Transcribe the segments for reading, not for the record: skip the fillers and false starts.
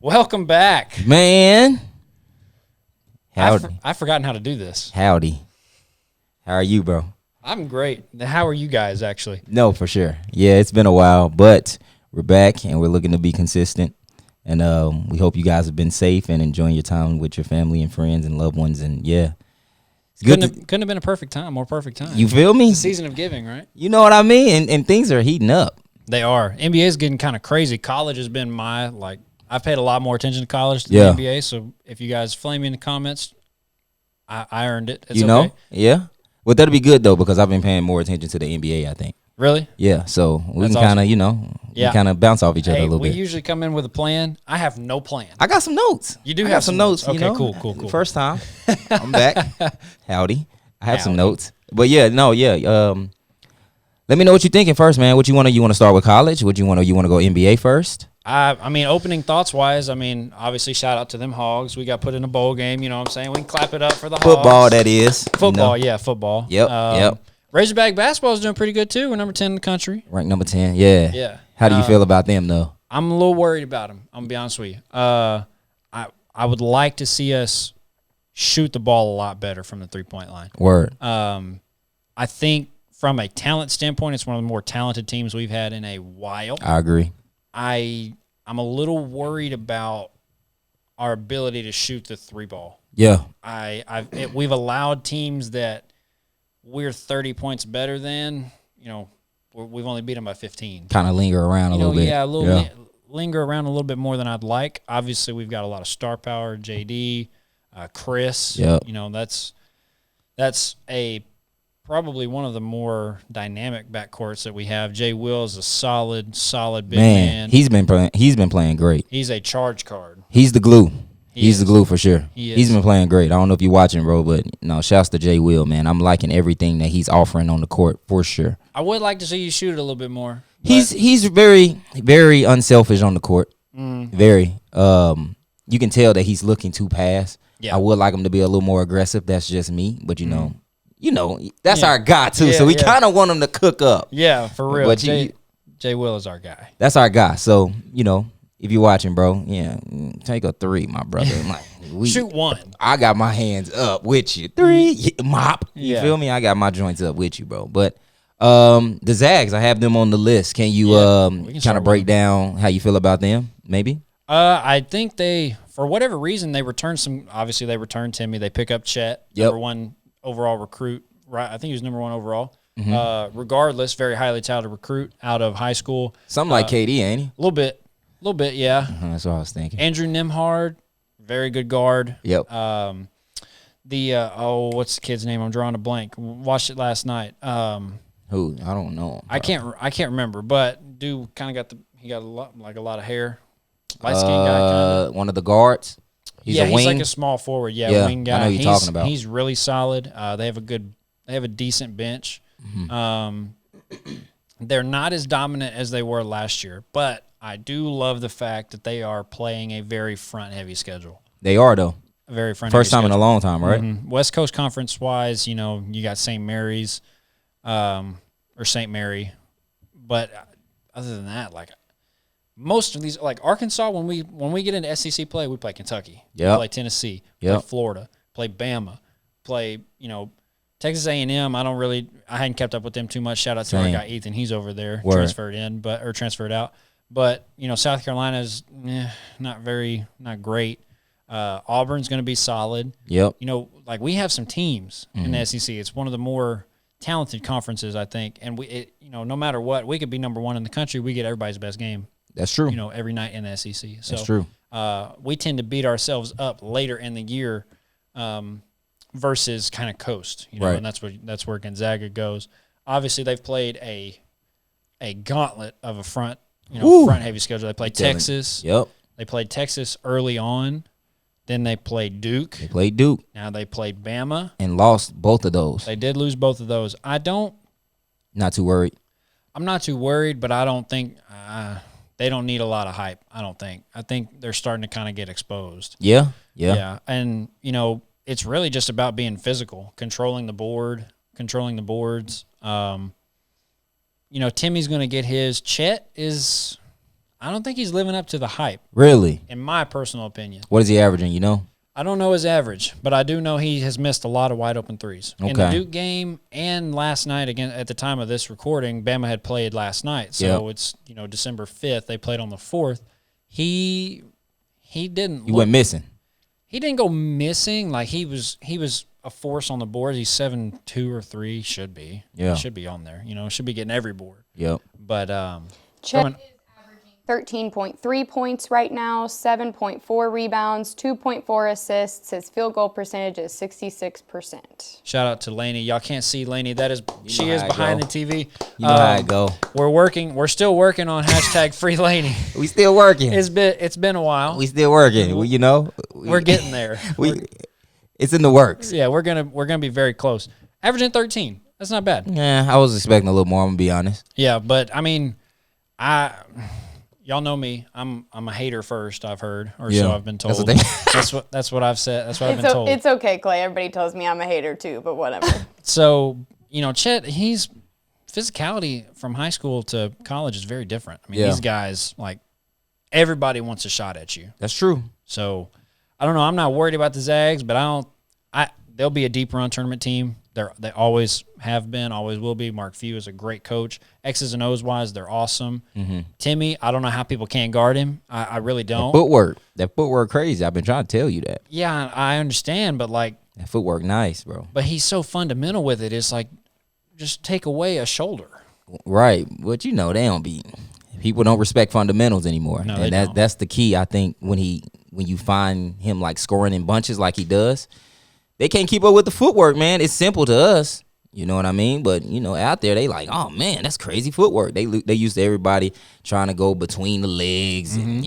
Welcome back. Man. Howdy. I've forgotten how to do this. Howdy. How are you, bro? I'm great. How are you guys, actually? No, for sure. Yeah, it's been a while, but we're back and we're looking to be consistent. And we hope you guys have been safe and enjoying your time with your family and friends and loved ones. And yeah, it's good. Couldn't have been a perfect time, more perfect time. You feel me? It's the season of giving, right? You know what I mean? And things are heating up. They are. NBA is getting kind of crazy. College has been I've paid a lot more attention to college than the NBA. So if you guys flame me in the comments, I earned it. It's okay. Yeah. Well, that'll be good, though, because I've been paying more attention to the NBA, I think. Really? Yeah, so we That's can kind of, awesome. we kind of bounce off each other a little we bit. usually come in with a plan. I have no plan. I got some notes. You do I have got some notes. Okay, you know? cool. First time. I'm back. Howdy. I have some Howdy. notes. But yeah, let me know what you're thinking first, man. What you want to start with college? What you want to go NBA first? I mean, opening thoughts wise, obviously shout out to them Hogs. We got put in a bowl game, you know what I'm saying? We can clap it up for the Hogs. Football, that is. Football, you know? yeah, football. Yep. Razorback basketball is doing pretty good too. We're number 10 in the country. Ranked number 10, yeah. Yeah. How do you feel about them, though? I'm a little worried about them. I'm going to be honest with you. I would like to see us shoot the ball a lot better from the three-point line. Word. I think from a talent standpoint, it's one of the more talented teams we've had in a while. I agree. I'm a little worried about our ability to shoot the three ball. Yeah. We've allowed teams that we're 30 points better than, we've only beat them by 15. Kind of linger around a little bit. Yeah, linger around a little bit more than I'd like. Obviously, we've got a lot of star power, JD, Chris. Yep. That's probably one of the more dynamic backcourts that we have. Jay Will is a solid big man. He's been playing great. He's a charge card. He's the glue. He's is. the glue for sure. He's been playing great. I don't know if you're watching, bro, but no, shouts to Jay Will, man. I'm liking everything that he's offering on the court for sure. I would like to see you shoot it a little bit more. He's very, very unselfish on the court. Very. You can tell that he's looking to pass. Yeah. I would like him to be a little more aggressive. That's just me, but you know, that's our guy too. So we kind of want him to cook up. Yeah, for real. But Jay Will is our guy. That's our guy. So if you're watching, bro, take a three, my brother. Shoot one. I got my hands up with you. Three, mop. You Yeah. feel me? I got my joints up with you, bro. But the Zags, I have them on the list. Can you kind of break down how you feel about them, maybe? I think for whatever reason, they returned some. Obviously, they returned Timmy. They pick up Chet, number one overall recruit. Right, I think he was number one overall. Regardless, very highly touted recruit out of high school. Something like KD, ain't he? A little bit, yeah. That's what I was thinking. Andrew Nimhard, very good guard. Yep. What's the kid's name? I'm drawing a blank. Watched it last night. Who? I don't know. I can't remember, but dude kind of got a lot of hair. Light skinned guy, kind of. One of the guards. He's a wing. He's like a small forward. Yeah, wing guy. I know who you're talking about. He's really solid. They have a decent bench. They're not as dominant as they were last year, but I do love the fact that they are playing a very front-heavy schedule. They are, though. A very front-heavy First time schedule. in a long time, right? West Coast Conference-wise, you got St. Mary's or St. Mary. But other than that, most of these, like Arkansas, when we get into SEC play, we play Kentucky. Yep. We play Tennessee. Play Florida. Play Bama. Play, Texas A&M. I hadn't kept up with them too much. Shout out to our guy Ethan. He's over there, transferred out. But South Carolina's not great. Auburn's going to be solid. Yep. We have some teams in the SEC. It's one of the more talented conferences, I think. And no matter what, we could be number one in the country. We get everybody's best game. That's true. Every night in the SEC. So, that's true. We tend to beat ourselves up later in the year. Versus kind of coast, right. And that's where Gonzaga goes. Obviously, they've played a gauntlet of a front heavy schedule. They played Texas. Yep. They played Texas early on. Then they played Duke. Now they played Bama and lost both of those. They did lose both of those. Not too worried. I'm not too worried, but I don't think they don't need a lot of hype. I don't think. I think they're starting to kind of get exposed. Yeah. And it's really just about being physical, controlling the boards. Timmy's going to get his. Chet is, I don't think he's living up to the hype. Really? In my personal opinion. What is he averaging, you know? I don't know his average, but I do know he has missed a lot of wide open threes. Okay. In the Duke game and last night, again, at the time of this recording, Bama had played last night. So it's, December 5th. They played on the 4th. He didn't. He went missing. He didn't go missing. Like he was a force on the board. He's 7-2 or 3. Should be. Yeah. He should be on there. Should be getting every board. Yep. But Chet is averaging 13.3 points right now, 7.4 rebounds, 2.4 assists. His field goal percentage is 66%. Shout out to Lainey. Y'all can't see Lainey. She is behind the TV. You know how I go. We're still working on hashtag Free Lainey. We still working. It's been a while. We still working. We're getting there. It's in the works. Yeah, we're gonna be very close. Averaging 13. That's not bad. Yeah, I was expecting a little more. I'm gonna be honest. Yeah, but I mean, y'all know me. I'm a hater first. I've heard, so I've been told. That's what I've said. That's what I've been told. It's okay, Clay. Everybody tells me I'm a hater too, but whatever. So Chet, he's physicality from high school to college is very different. I mean, these guys, like, everybody wants a shot at you. That's true. So I don't know. I'm not worried about the Zags, but they'll be a deep run tournament team. They always have been, always will be. Mark Few is a great coach. X's and O's wise, they're awesome. Mm-hmm. Timmy, I don't know how people can't guard him. I really don't. That footwork crazy. I've been trying to tell you that. Yeah, I understand, but like that footwork nice, bro. But he's so fundamental with it. It's like just take away a shoulder. Right, but they don't be. People don't respect fundamentals anymore, no, and that's the key. I think when you find him like scoring in bunches like he does. They can't keep up with the footwork, man. It's simple to us, you know what I mean? But out there they like, oh man, that's crazy footwork. They used to everybody trying to go between the legs, and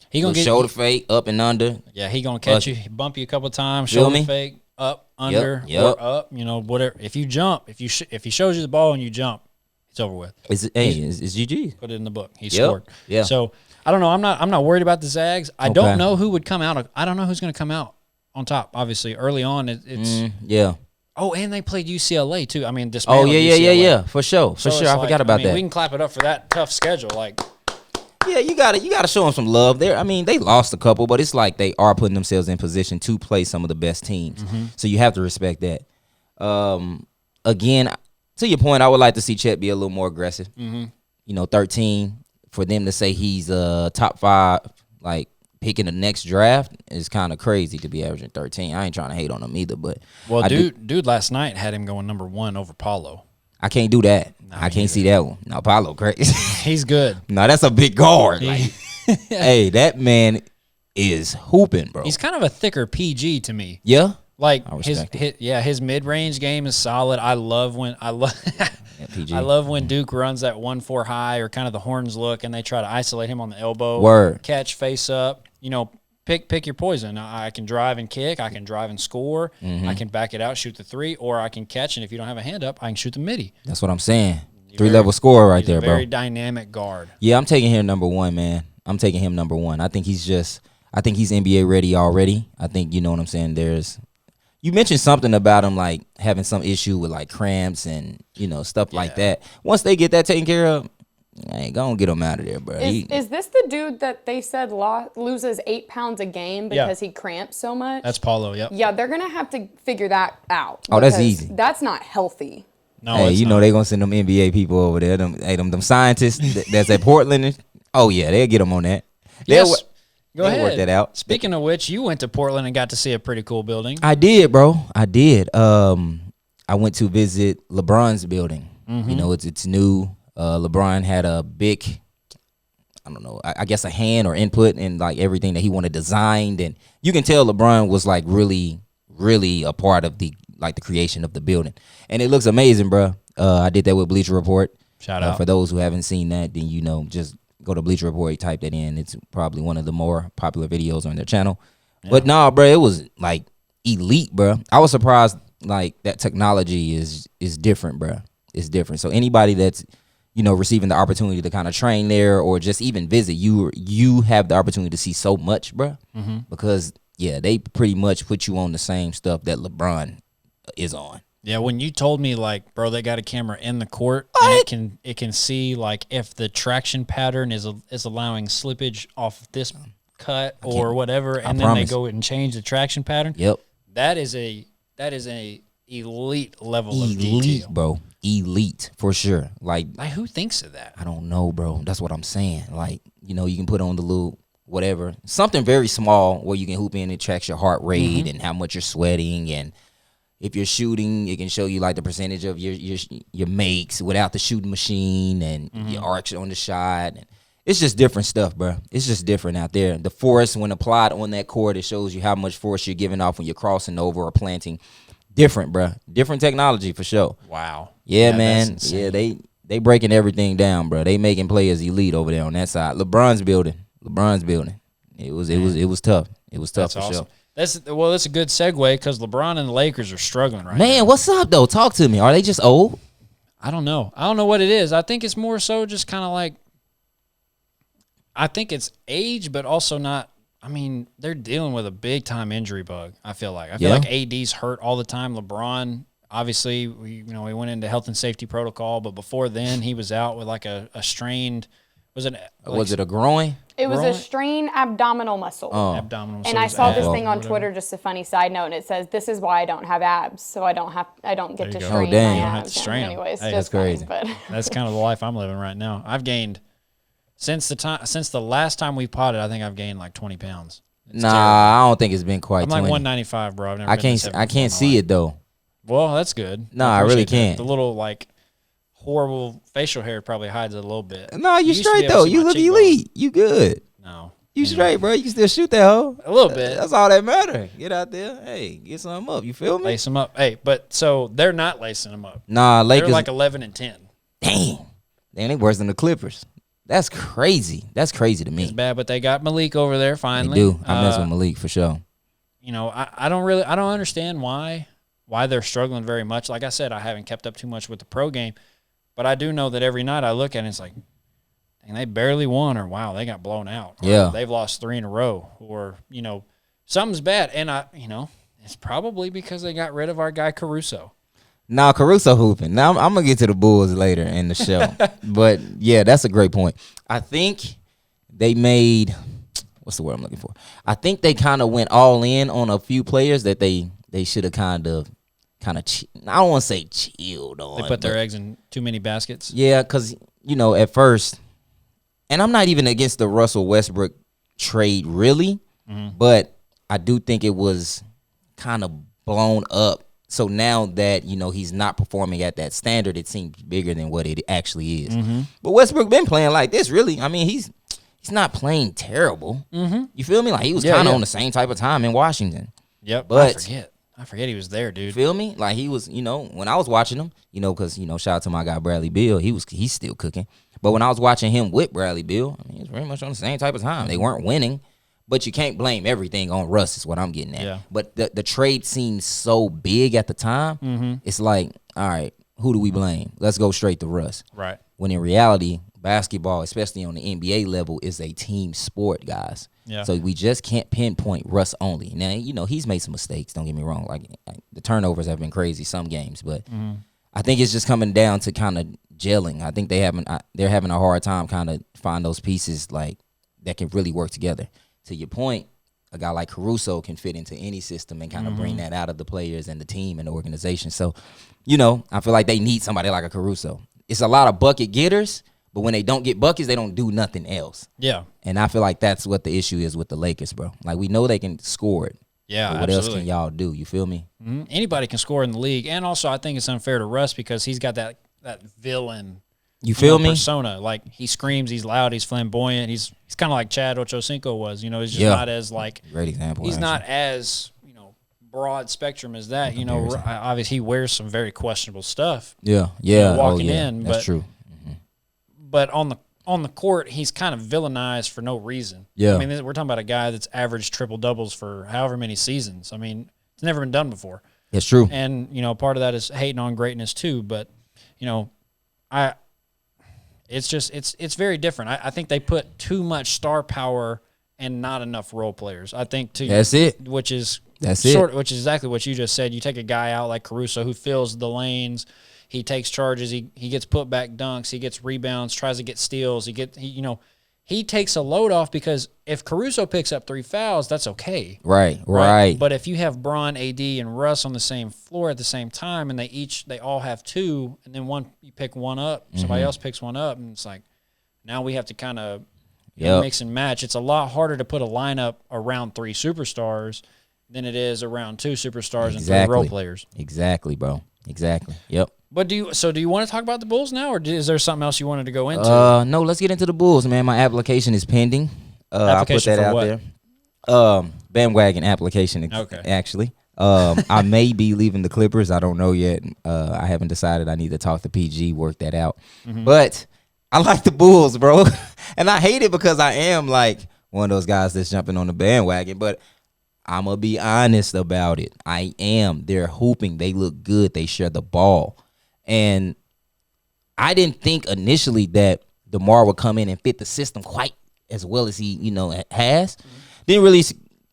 he gonna get shoulder fake up and under. Yeah, he gonna catch you, bump you a couple of times, shoulder fake up, under, or up. Whatever. If you jump, if he shows you the ball and you jump, it's over with. It's GG. Put it in the book. He scored. Yeah. So I don't know. I'm not worried about the Zags. I don't know who would come out. I don't know who's gonna come out on top. Obviously, early on, it's Oh, and they played UCLA too. I mean, UCLA. Yeah, for sure. I forgot about that. We can clap it up for that tough schedule. Like, yeah, you gotta show them some love there. I mean, they lost a couple, but it's like they are putting themselves in position to play some of the best teams. Mm-hmm. So you have to respect that. Again, to your point, I would like to see Chet be a little more aggressive. Mm-hmm. 13 for them to say he's top 5, like. Picking the next draft is kind of crazy to be averaging 13. I ain't trying to hate on him either, but dude last night had him going number 1 over Paulo. I can't do that. I can't see that one. No, Paulo crazy. He's good. No, that's a big guard. Like, hey, that man is hooping, bro. He's kind of a thicker PG to me. Yeah. Like his mid-range game is solid. I love when Duke runs that 1-4 high or kind of the horns look and they try to isolate him on the elbow. Catch face up. Pick your poison. I can drive and kick. I can drive and score. Mm-hmm. I can back it out, shoot the 3, or I can catch. And if you don't have a hand up, I can shoot the midi. That's what I'm saying. 3-level scorer right there, bro. Very dynamic guard. Yeah, I'm taking him number 1, man. I think he's NBA ready already. I think you know what I'm saying. You mentioned something about him like having some issue with like cramps and stuff like that. Once they get that taken care of, hey, go and get him out of there, bro. Is this the dude that they said loses 8 pounds a game because he cramps so much? That's Paulo, yep. Yeah, they're going to have to figure that out. Oh, that's easy. That's not healthy. No, hey, they're going to send them NBA people over there, them scientists that's at Portland. Oh, yeah, they'll get them on that. Yes. Go ahead. Work that out. Speaking of which, you went to Portland and got to see a pretty cool building. I did, bro. I did. I went to visit LeBron's building. Mm-hmm. It's new. LeBron had a big, I don't know, I guess a hand or input in like everything that he wanted designed, and you can tell LeBron was like really, really a part of the creation of the building, and it looks amazing, bro. I did that with Bleacher Report. Shout out for those who haven't seen that. Then just go to Bleacher Report, type that in. It's probably one of the more popular videos on their channel. Yeah. But nah, bro, it was like elite, bro. I was surprised like that technology is different, bro. It's different. So anybody that's receiving the opportunity to kind of train there or just even visit, you have the opportunity to see so much, bro. Mm-hmm. Because they pretty much put you on the same stuff that LeBron is on. Yeah, when you told me, like, bro, they got a camera in the court, and it can see, like, if the traction pattern is allowing slippage off this cut or whatever, and then they go and change the traction pattern. Yep. That is a elite level of detail. Bro. Elite, for sure. Like, who thinks of that? I don't know, bro. That's what I'm saying. Like, you know, you can put on the little whatever, something very small where you can hoop in and tracks your heart rate and how much you're sweating, and if you're shooting, it can show you like the percentage of your makes without the shooting machine and your arcs on the shot. And it's just different stuff, bro. It's just different out there. The force, when applied on that court, it shows you how much force you're giving off when you're crossing over or planting. Different, bro. Different technology for sure. Wow. Yeah, man. Yeah, they breaking everything down, bro. They making players elite over there on that side. LeBron's building. It was tough. It was tough. That's for awesome. Sure. That's a good segue because LeBron and the Lakers are struggling right now. Man, what's up though? Talk to me. Are they just old? I don't know. I don't know what it is. I think it's more so just kind of like, I think it's age, but also not. I mean, they're dealing with a big time injury bug. I feel like AD's hurt all the time. LeBron, obviously, we went into health and safety protocol, but before then he was out with like a strained. Was it a groin? It was a strained abdominal muscle. Oh. Abdominal. And I saw this thing on Twitter, just a funny side note, and it says, "This is why I don't have abs, so I don't get to strain." Oh, dang. My You don't have to abs. strain 'em. Anyways, Hey, just that's crazy. But That's kind of the life I'm living right now. I've gained since the last time we potted. I think I've gained like 20 pounds. It's terrible. I don't think it's been quite. I'm 20. like 195, bro. I've never I been can't. I can't see it though. Well, that's good. No, I really appreciate can't. that. The little like horrible facial hair probably hides it a little bit. No, you used to be straight able to though. see You my look cheekbone. elite. You good. No. You straight, bro. You can still shoot that hoe. A little bit. That's all that matter. Get out there. Hey, get something up. You feel me? Lace them up. Hey, but so they're not lacing them up. Nah, Lakers. They're like 11 and 10. Damn, they worse than the Clippers. That's crazy. That's crazy to me. It's bad, but they got Malik over there finally. They do. I mess with Malik for sure. You know, I don't understand why they're struggling very much. Like I said, I haven't kept up too much with the pro game, but I do know that every night I look at it, it's like, dang, they barely won, or wow, they got blown out. Or yeah. They've lost 3 in a row, or, something's bad. And it's probably because they got rid of our guy Caruso. Nah, Caruso hooping. Now I'm gonna get to the Bulls later in the show. But yeah, that's a great point. I think they made, what's the word I'm looking for? I think they kind of went all in on a few players that they should have kind of I don't want to say chilled on. They put their eggs in too many baskets. Yeah, because at first, and I'm not even against the Russell Westbrook trade really, but I do think it was kind of blown up. So now that, he's not performing at that standard, it seems bigger than what it actually is. But Westbrook been playing like this, really. I mean, he's not playing terrible. You feel me? Like, he was kind of on the same type of time in Washington. Yep, but I forget he was there, dude. You feel me? Like, he was, when I was watching him, because, shout out to my guy Bradley Beal. He's still cooking. But when I was watching him with Bradley Beal, I mean, he was very much on the same type of time. They weren't winning. But you can't blame everything on Russ is what I'm getting at. Yeah. But the trade seemed so big at the time. It's like, all right, who do we blame? Let's go straight to Russ. Right. When in reality, basketball, especially on the NBA level, is a team sport, guys. Yeah. So we just can't pinpoint Russ only. Now, he's made some mistakes, don't get me wrong. Like, the turnovers have been crazy some games. But I think it's just coming down to kind of gelling. I think they're having a hard time kind of find those pieces, like, that can really work together. To your point, a guy like Caruso can fit into any system and kind of bring that out of the players and the team and the organization. So, I feel like they need somebody like a Caruso. It's a lot of bucket getters, but when they don't get buckets, they don't do nothing else. Yeah. And I feel like that's what the issue is with the Lakers, bro. Like, we know they can score it. Yeah, but what else can y'all do? You feel me? Anybody can score in the league. And also, I think it's unfair to Russ because he's got that villain You feel me? Persona. Like, he screams, he's loud, he's flamboyant. He's kind of like Chad Ochocinco was. He's just not as like great example. He's actually. not as broad spectrum as that. Obviously he wears some very questionable stuff. Yeah. Walking in, that's true. But on the court, he's kind of villainized for no reason. Yeah. I mean, we're talking about a guy that's averaged triple doubles for however many seasons. I mean, it's never been done before. It's true. And part of that is hating on greatness too. But it's very different. I think they put too much star power and not enough role players. I think that's it. Which is That's it. Which is exactly what you just said. You take a guy out like Caruso who fills the lanes. He takes charges. He gets put back dunks. He gets rebounds. Tries to get steals. He takes a load off because if Caruso picks up 3 fouls, that's okay. Right. But if you have Bron, AD, and Russ on the same floor at the same time, and they all have 2, and then you pick one up, somebody else picks one up, and it's like now we have to kind of mix and match. It's a lot harder to put a lineup around 3 superstars than it is around 2 superstars and 3 role players. Exactly, bro. Exactly. Yep. But do you want to talk about the Bulls now, or is there something else you wanted to go into? No, let's get into the Bulls, man. My application is pending. I'll put that out there. Bandwagon application, actually. I may be leaving the Clippers. I don't know yet. I haven't decided. I need to talk to PG, work that out. But I like the Bulls, bro. And I hate it because I am like one of those guys that's jumping on the bandwagon. But I'm going to be honest about it. I am. They're hooping. They look good. They share the ball. And I didn't think initially that DeMar would come in and fit the system quite as well as he, has. Didn't really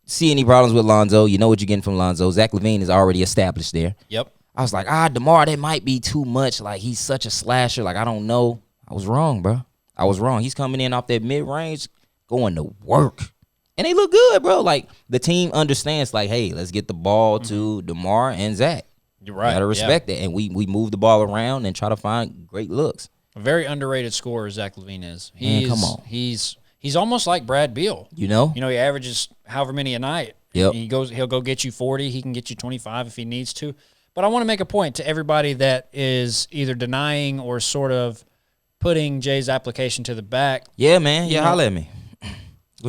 see any problems with Lonzo. You know what you're getting from Lonzo. Zach LaVine is already established there. Yep. I was like, DeMar, that might be too much. Like, he's such a slasher. Like, I don't know. I was wrong, bro. I was wrong. He's coming in off that mid-range, going to work. And they look good, bro. Like, the team understands, like, hey, let's get the ball to DeMar and Zach. You're right. Gotta respect it. And we move the ball around and try to find great looks. A very underrated scorer, Zach LaVine is. Come on. He's almost like Brad Beal. You know? He averages however many a night. Yep. He'll go get you 40. He can get you 25 if he needs to. But I want to make a point to everybody that is either denying or sort of putting Jay's application to the back. Yeah, man. Yeah, holla at me.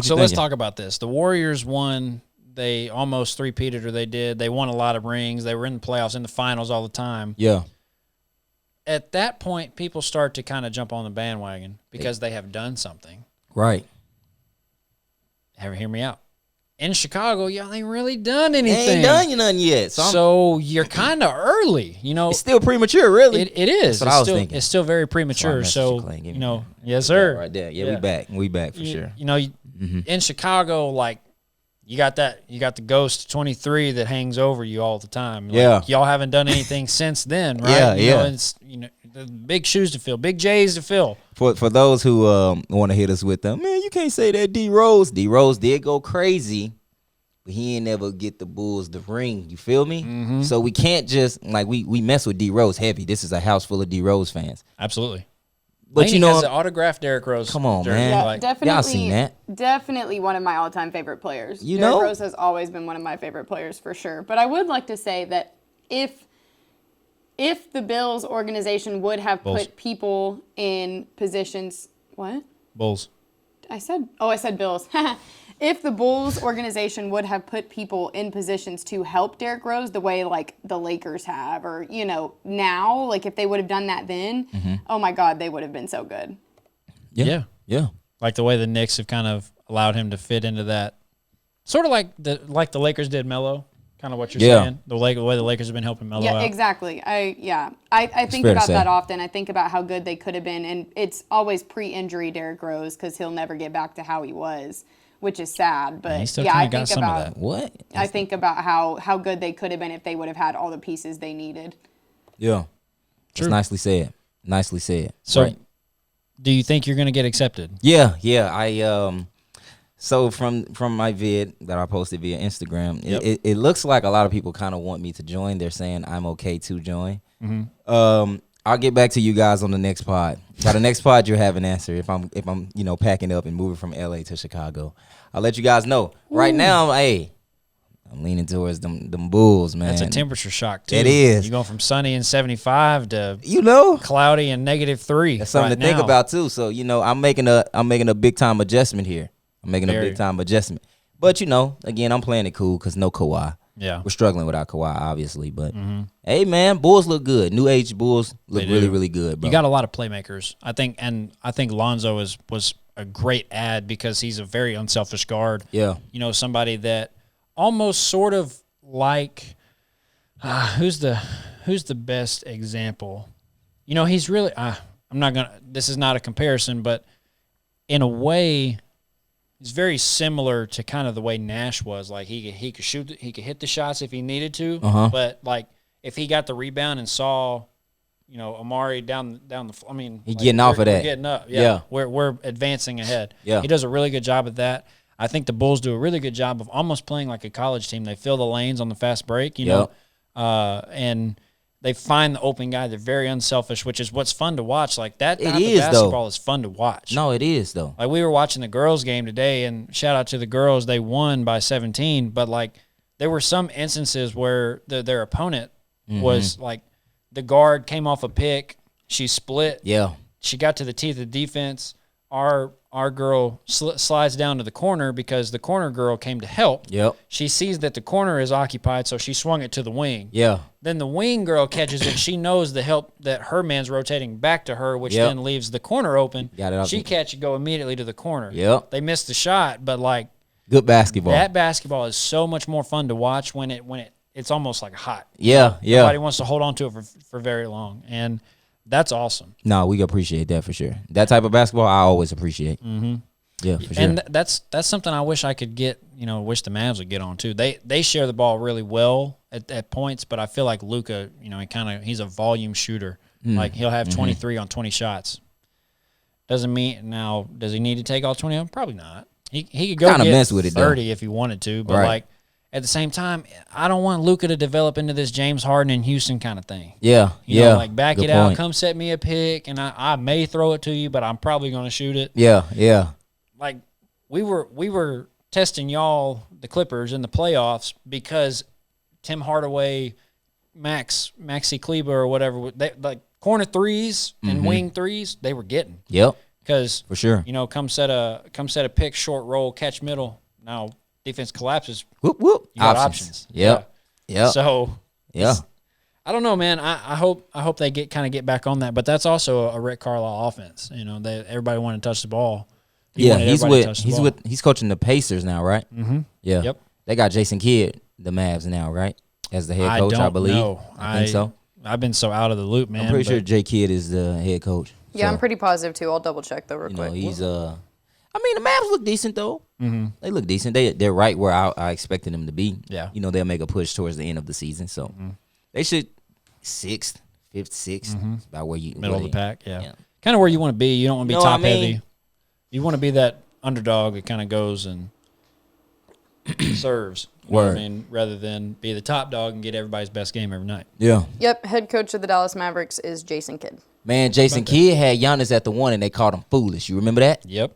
So let's talk about this. The Warriors won. They almost three-peated, or they did. They won a lot of rings. They were in the playoffs, in the finals all the time. Yeah. At that point, people start to kind of jump on the bandwagon because they have done something. Right. Hear me out. In Chicago, y'all ain't really done anything. They ain't done nothing yet. So you're kind of early. It's still premature, really. It is. That's what I was thinking. It's still very premature. So, yes, sir. Right there. Yeah, we back for sure. In Chicago, like, you got the ghost 23 that hangs over you all the time. Like, y'all haven't done anything since then, right? It's the big shoes to fill, big J's to fill. For those who want to hit us with them, man, you can't say that D Rose did go crazy, but he ain't never get the Bulls the ring. You feel me? Mm-hmm. So we can't just we mess with D Rose heavy. This is a house full of D Rose fans. Absolutely. But Laney has the autographed Derrick Rose. Come on, man. Yeah, definitely. Y'all seen that? Definitely one of my all-time favorite players. Derrick Rose has always been one of my favorite players for sure. But I would like to say that if the Bills organization would have put people in positions, what? Bulls. I said Bills. If the Bulls organization would have put people in positions to help Derrick Rose the way like the Lakers have, or now, like if they would have done that then, oh my God, they would have been so good. Yeah. Like the way the Knicks have kind of allowed him to fit into that, sort of like the Lakers did Melo. Kind of what you're saying, the way the Lakers have been helping Melo out. Yeah, exactly. I think about that often. I think about how good they could have been, and it's always pre-injury Derrick Rose because he'll never get back to how he was, which is sad. But he still I think some of that. What? I think about how good they could have been if they would have had all the pieces they needed. Yeah, true. It's nicely said. Nicely said. So, do you think you're going to get accepted? Yeah. So from my vid that I posted via Instagram, it looks like a lot of people kind of want me to join. They're saying I'm okay to join. Mm-hmm. I'll get back to you guys on the next pod. By the next pod, you'll have an answer if I'm packing up and moving from LA to Chicago. I'll let you guys know. Right now, I'm leaning towards them Bulls, man. That's a temperature shock too. It is. You're going from sunny and 75 to cloudy and -3. That's something to think about too. So I'm making a big time adjustment here. But again, I'm playing it cool because no Kawhi. Yeah, we're struggling without Kawhi, obviously. But hey, man, Bulls look good. New age Bulls look really, really good, bro. You got a lot of playmakers, I think Lonzo was a great add because he's a very unselfish guard. Yeah, somebody that almost sort of like who's the best example? He's really. I'm not gonna. This is not a comparison, but in a way, He's very similar to kind of the way Nash was. Like he could shoot, he could hit the shots if he needed to. But like if he got the rebound and saw, Amari down the. I mean, he getting off of that. We're getting up. Yeah. We're advancing ahead. Yeah. He does a really good job at that. I think the Bulls do a really good job of almost playing like a college team. They fill the lanes on the fast break, and they find the open guy. They're very unselfish, which is what's fun to watch. Like that type of basketball is fun to watch. No, it is though. Like we were watching the girls' game today, and shout out to the girls. They won by 17, but like there were some instances where their opponent was like the guard came off a pick, she split. Yeah. She got to the teeth of defense. Our girl slides down to the corner because the corner girl came to help. Yep. She sees that the corner is occupied, so she swung it to the wing. Yeah. Then the wing girl catches it. She knows the help that her man's rotating back to her, which then leaves the corner open. Got it. She catch it, go immediately to the corner. Yep. They missed the shot, but like good basketball. That basketball is so much more fun to watch when it's almost like hot. Yeah. Nobody wants to hold on to it for very long, and that's awesome. No, we appreciate that for sure. That type of basketball, I always appreciate. Yeah, for sure. And that's something I wish I could get. Wish the Mavs would get on too. They share the ball really well at points, but I feel like Luka, he's a volume shooter. Like he'll have 23 on 20 shots. Doesn't mean now. Does he need to take all 20 of them? Probably not. He could go get mess with it, 30 if he wanted to, but like at the same time, I don't want Luka to develop into this James Harden in Houston kind of thing. Yeah, like back Good it out, come set me a pick, and I may throw it to you, but I'm probably going to shoot it. Yeah. Like we were testing y'all, the Clippers, in the playoffs because Tim Hardaway, Maxi Kleber or whatever, they like corner threes and wing threes, they were getting. Yep. Because for sure, come set a pick, short roll, catch middle. Now defense collapses. Whoop whoop. You got options. Yep. So yeah. I don't know, man. I hope they get back on that. But that's also a Rick Carlisle offense. Everybody want to touch the ball. He's coaching the Pacers now, right? Mm-hmm. Yeah. Yep. They got Jason Kidd, the Mavs now, right? As the head coach, I believe. Know. I think so. I've been so out of the loop, man. I'm pretty sure Jay Kidd is the head coach. Yeah, I'm pretty positive too. I'll double check though real quick. He's the Mavs look decent though. Mm-hmm. They look decent. They're right where I expected them to be. Yeah. They'll make a push towards the end of the season, so they should fifth, sixth, about where you middle of the pack. Yeah. Kind of where you want to be. You don't want to be top heavy. You want to be that underdog that kind of goes and serves. Rather than be the top dog and get everybody's best game every night. Yeah. Yep. Head coach of the Dallas Mavericks is Jason Kidd. Man, Jason Kidd had Giannis at the 1, and they called him foolish. You remember that? Yep.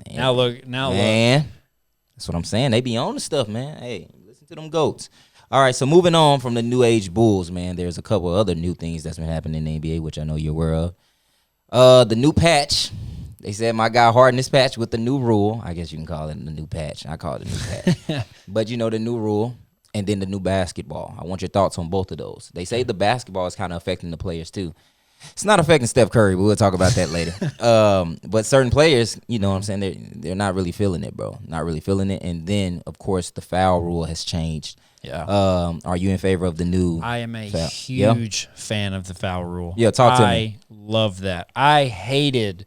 Man. Now look. That's what I'm saying. They be on the stuff, man. Hey, listen to them goats. All right, so moving on from the New Age Bulls, man, there's a couple other new things that's been happening in the NBA, which I know you're aware of. The new patch. They said my guy Harden this patch with the new rule. I guess you can call it the new patch. I call it the new patch. But the new rule and then the new basketball. I want your thoughts on both of those. They say the basketball is kind of affecting the players too. It's not affecting Steph Curry, but we'll talk about that later. But certain players, you know what I'm saying, they're not really feeling it, bro. Not really feeling it. And then, of course, the foul rule has changed. Yeah. Are you in favor of the new I am a huge fan of the foul rule. Yeah, talk to me. I love that. I hated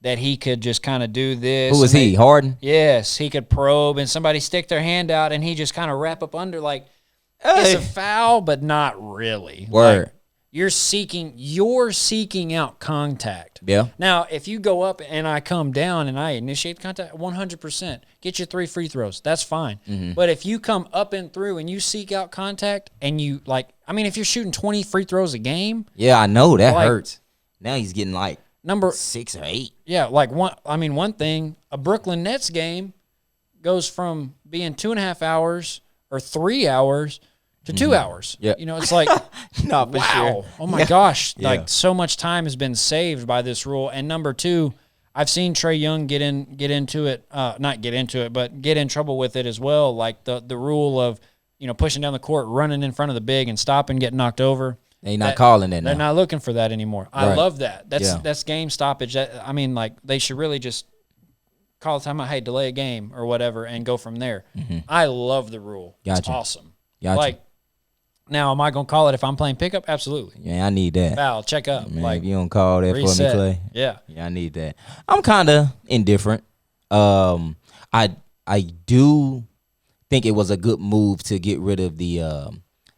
that he could just kind of do this. Who was he, Harden? Yes, he could probe and somebody stick their hand out and he just kind of wrap up under like, it's a foul, but not really. Word. Like, you're seeking out contact. Yeah. Now, if you go up and I come down and I initiate contact, 100%, get your 3 free throws. That's fine. Mm-hmm. But if you come up and through and you seek out contact and you if you're shooting 20 free throws a game. Yeah, I know that hurts. Now he's getting like number 6 or 8. Yeah, one thing, a Brooklyn Nets game goes from being 2.5 hours or 3 hours to 2 hours. Yeah. It's like, no, wow. Sure. Oh my gosh. Yeah. Like so much time has been saved by this rule. And number 2, I've seen Trae Young get into it, not get into it, but get in trouble with it as well. Like the rule of, pushing down the court, running in front of the big and stopping, getting knocked over. They're not calling that now. They're not looking for that anymore. Right. I love that. That's game stoppage. They should really just call the timeout, hey, delay a game or whatever, and go from there. Mm-hmm. I love the rule. Gotcha. It's awesome. Gotcha. Now, am I going to call it if I'm playing pickup? Absolutely. Yeah, I need that. Foul, check up. Man, if you don't call that reset. For me, Clay. Yeah. Yeah, I need that. I'm kind of indifferent. I I do think it was a good move to get rid of the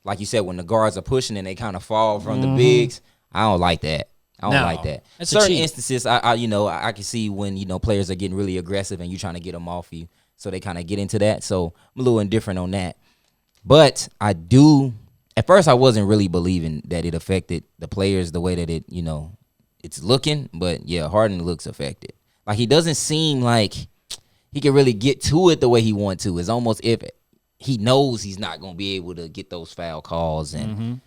like you said, when the guards are pushing and they kind of fall from the bigs. I don't like that. I don't like that. Certain instances, I can see when players are getting really aggressive and you trying to get them off you, so they kind of get into that. So I'm a little indifferent on that. But I do. At first, I wasn't really believing that it affected the players the way that it's looking. But yeah, Harden looks affected. Like, he doesn't seem like he can really get to it the way he wants to. It's almost if he knows he's not going to be able to get those foul calls and,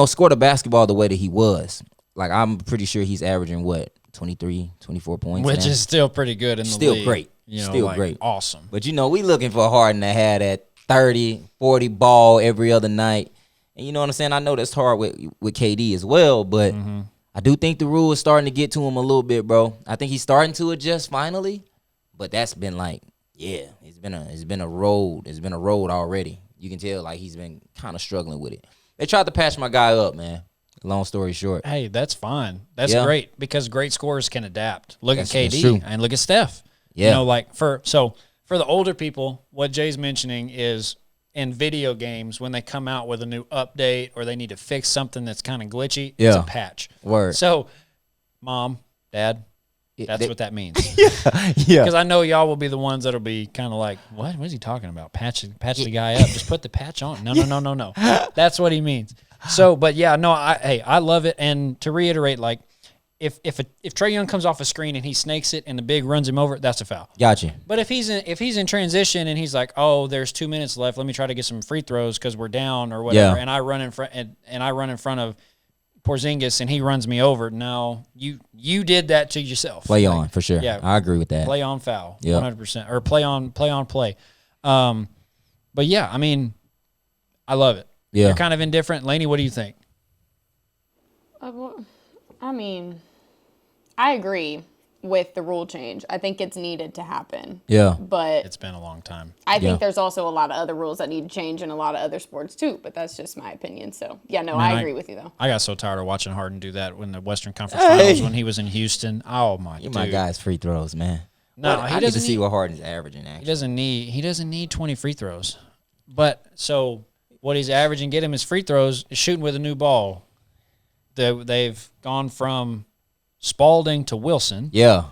score the basketball the way that he was. Like, I'm pretty sure he's averaging, 23, 24 points Which now? is still pretty good in the still league. Great. Still like, great. Awesome. But, we looking for Harden to have that 30, 40 ball every other night. And you know what I'm saying? I know that's hard with KD as well, but I do think the rule is starting to get to him a little bit, bro. I think he's starting to adjust finally, but that's been it's been a road. It's been a road already. You can tell like he's been kind of struggling with it. They tried to patch my guy up, man. Long story short. Hey, that's fine. That's great because great scorers can adapt. Look at KD true. and look at Steph. Yeah. For the older people, what Jay's mentioning is in video games when they come out with a new update or they need to fix something that's kind of glitchy, it's a patch. Word. So, Mom, Dad, that's what that means. Yeah. Because I know y'all will be the ones that'll be kind of like, what is he talking about? Patch the guy up. Just put the patch on. No. That's what he means. So, but yeah, no, I love it. And to reiterate, like, if Trae Young comes off a screen and he snakes it and the big runs him over, that's a foul. Gotcha. But if he's in transition and he's like, oh, there's 2 minutes left, let me try to get some free throws because we're down or whatever, and I run in front and I run in front of Porzingis and he runs me over. No, you did that to yourself. Play on for sure. Yeah, I agree with that. Play on foul, 100%, or play on play. But yeah, I mean, I love it. Yeah, you're kind of indifferent, Lainey. What do you think? I mean, I agree with the rule change. I think it's needed to happen. Yeah. But it's been a long time. I think there's also a lot of other rules that need to change in a lot of other sports too, but that's just my opinion. So, yeah, no, I agree with you though. I got so tired of watching Harden do that when the Western Conference Finals when he was in Houston. Oh my god. My guy's free throws, man. No, I need to see what Harden's averaging actually. He doesn't need 20 free throws. But so what he's averaging, get him his free throws, is shooting with a new ball. They've gone from Spalding to Wilson. Yeah.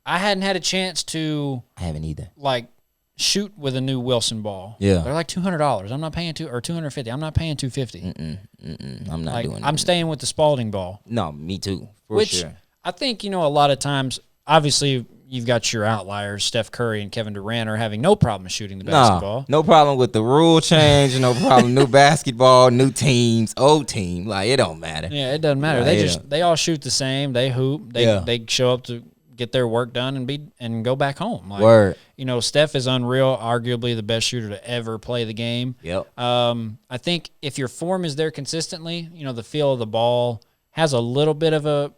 I hadn't had a chance to. I haven't either. Like, shoot with a new Wilson ball. Yeah. They're like $200. I'm not paying or $250. I'm not paying $250. I'm not doing that. I'm staying with the Spalding ball. No, me too. For sure. I think, a lot of times, obviously, you've got your outliers. Steph Curry and Kevin Durant are having no problem shooting the basketball. No problem with the rule change. No problem. New basketball, new teams, old team. Like, it don't matter. Yeah, it doesn't matter. They all shoot the same. They hoop. They show up to get their work done and go back home. Like, word. Steph is unreal. Arguably the best shooter to ever play the game. Yep. I think if your form is there consistently, the feel of the ball has a little bit of a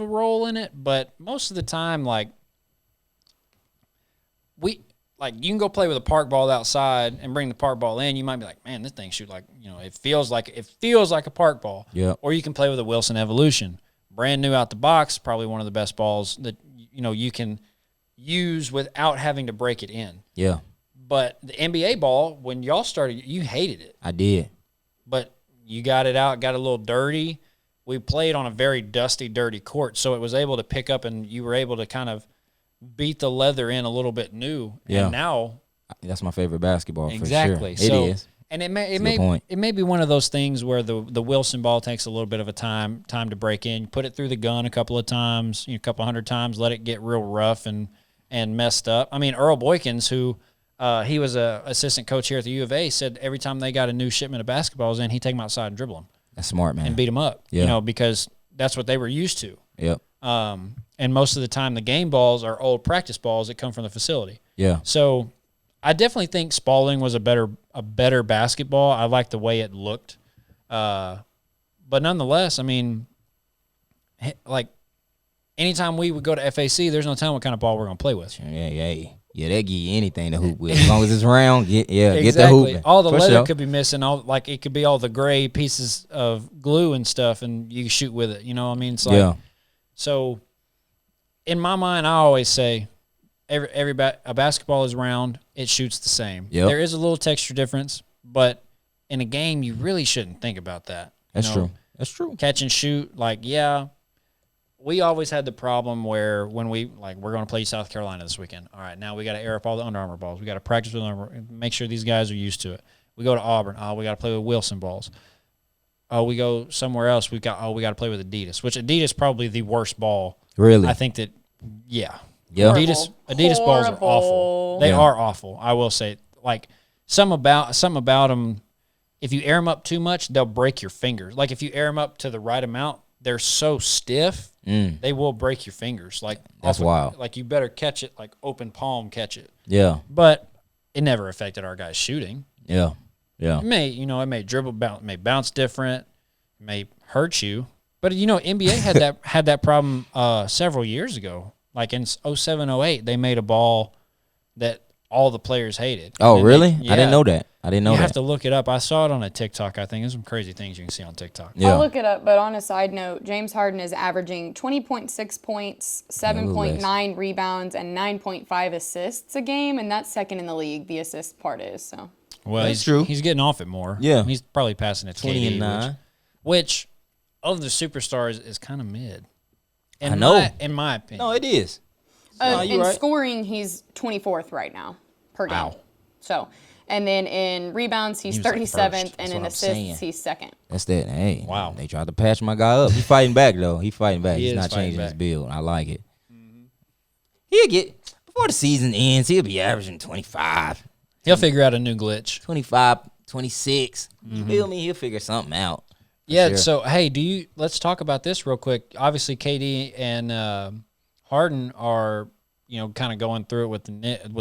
role in it, but most of the time, you can go play with a park ball outside and bring the park ball in. You might be like, man, this thing shoot it feels like a park ball. Yeah. Or you can play with a Wilson Evolution, brand new out the box, probably one of the best balls that you can use without having to break it in. Yeah. But the NBA ball, when y'all started, you hated it. I did. But you got it out, got a little dirty. We played on a very dusty, dirty court, so it was able to pick up and you were able to kind of beat the leather in a little bit new. Yeah. And now that's my favorite basketball exactly. For sure. It is. And it may be one of those things where the Wilson ball takes a little bit of a time to break in. You put it through the gun a couple of times, a couple hundred times, let it get real rough and messed up. I mean, Earl Boykins, who he was a assistant coach here at the U of A, said every time they got a new shipment of basketballs in, he'd take them outside and dribble them. That's smart, man. And beat them up, because that's what they were used to. Yep. And most of the time, the game balls are old practice balls that come from the facility. Yeah. So I definitely think Spalding was a better basketball. I like the way it looked. But nonetheless, I mean, anytime we would go to FAC, there's no telling what kind of ball we're going to play with. Yeah, they give you anything to hoop with. As long as it's round, get the hooping. All the leather could be missing. It could be all the gray pieces of glue and stuff, and you shoot with it. You know what I mean? It's like, so in my mind, I always say, a basketball is round. It shoots the same. Yep. There is a little texture difference, but in a game, you really shouldn't think about that. That's true. That's true. Catch and shoot, like, yeah. We always had the problem where when we're going to play South Carolina this weekend. All right, now we got to air up all the Under Armour balls. We got to practice with Under Armour, make sure these guys are used to it. We go to Auburn. Oh, we got to play with Wilson balls. Oh, we go somewhere else. We got to play with Adidas, which Adidas is probably the worst ball. Really? I think that, yeah. Yeah. Adidas balls are awful. They are awful. I will say, like, some about them. If you air them up too much, they'll break your fingers. Like if you air them up to the right amount, they're so stiff, they will break your fingers. Like that's wild. Like you better catch it, like open palm catch it. Yeah. But it never affected our guys shooting. Yeah. Yeah. It may dribble, may bounce different, may hurt you. But NBA had that problem several years ago. Like in 07, 08, they made a ball that all the players hated. Oh, really? I didn't know that. You have to look it up. I saw it on a TikTok, I think. There's some crazy things you can see on TikTok. Yeah. I'll look it up, but on a side note, James Harden is averaging 20.6 points, 7.9 rebounds, and 9.5 assists a game, and that's second in the league, the assist part is. So. Well, that's true. He's getting off it more. Yeah. He's probably passing it to 20 KD, and 9. which of the superstars is kind of mid. I know. In my opinion. No, it is. In scoring, he's 24th right now per game. Wow. So, and then in rebounds, he's 37th, and in assists, he's second. That's that. Hey, wow. They tried to patch my guy up. He's fighting back, though. He's fighting back. He's not changing his back. build. I like it. Mm-hmm. He'll get, before the season ends, he'll be averaging 25. He'll figure out a new glitch. 25, 26. You feel me? He'll figure something out. Yeah, sure. So, hey, let's talk about this real quick. Obviously, KD and Harden are, kind of going through it with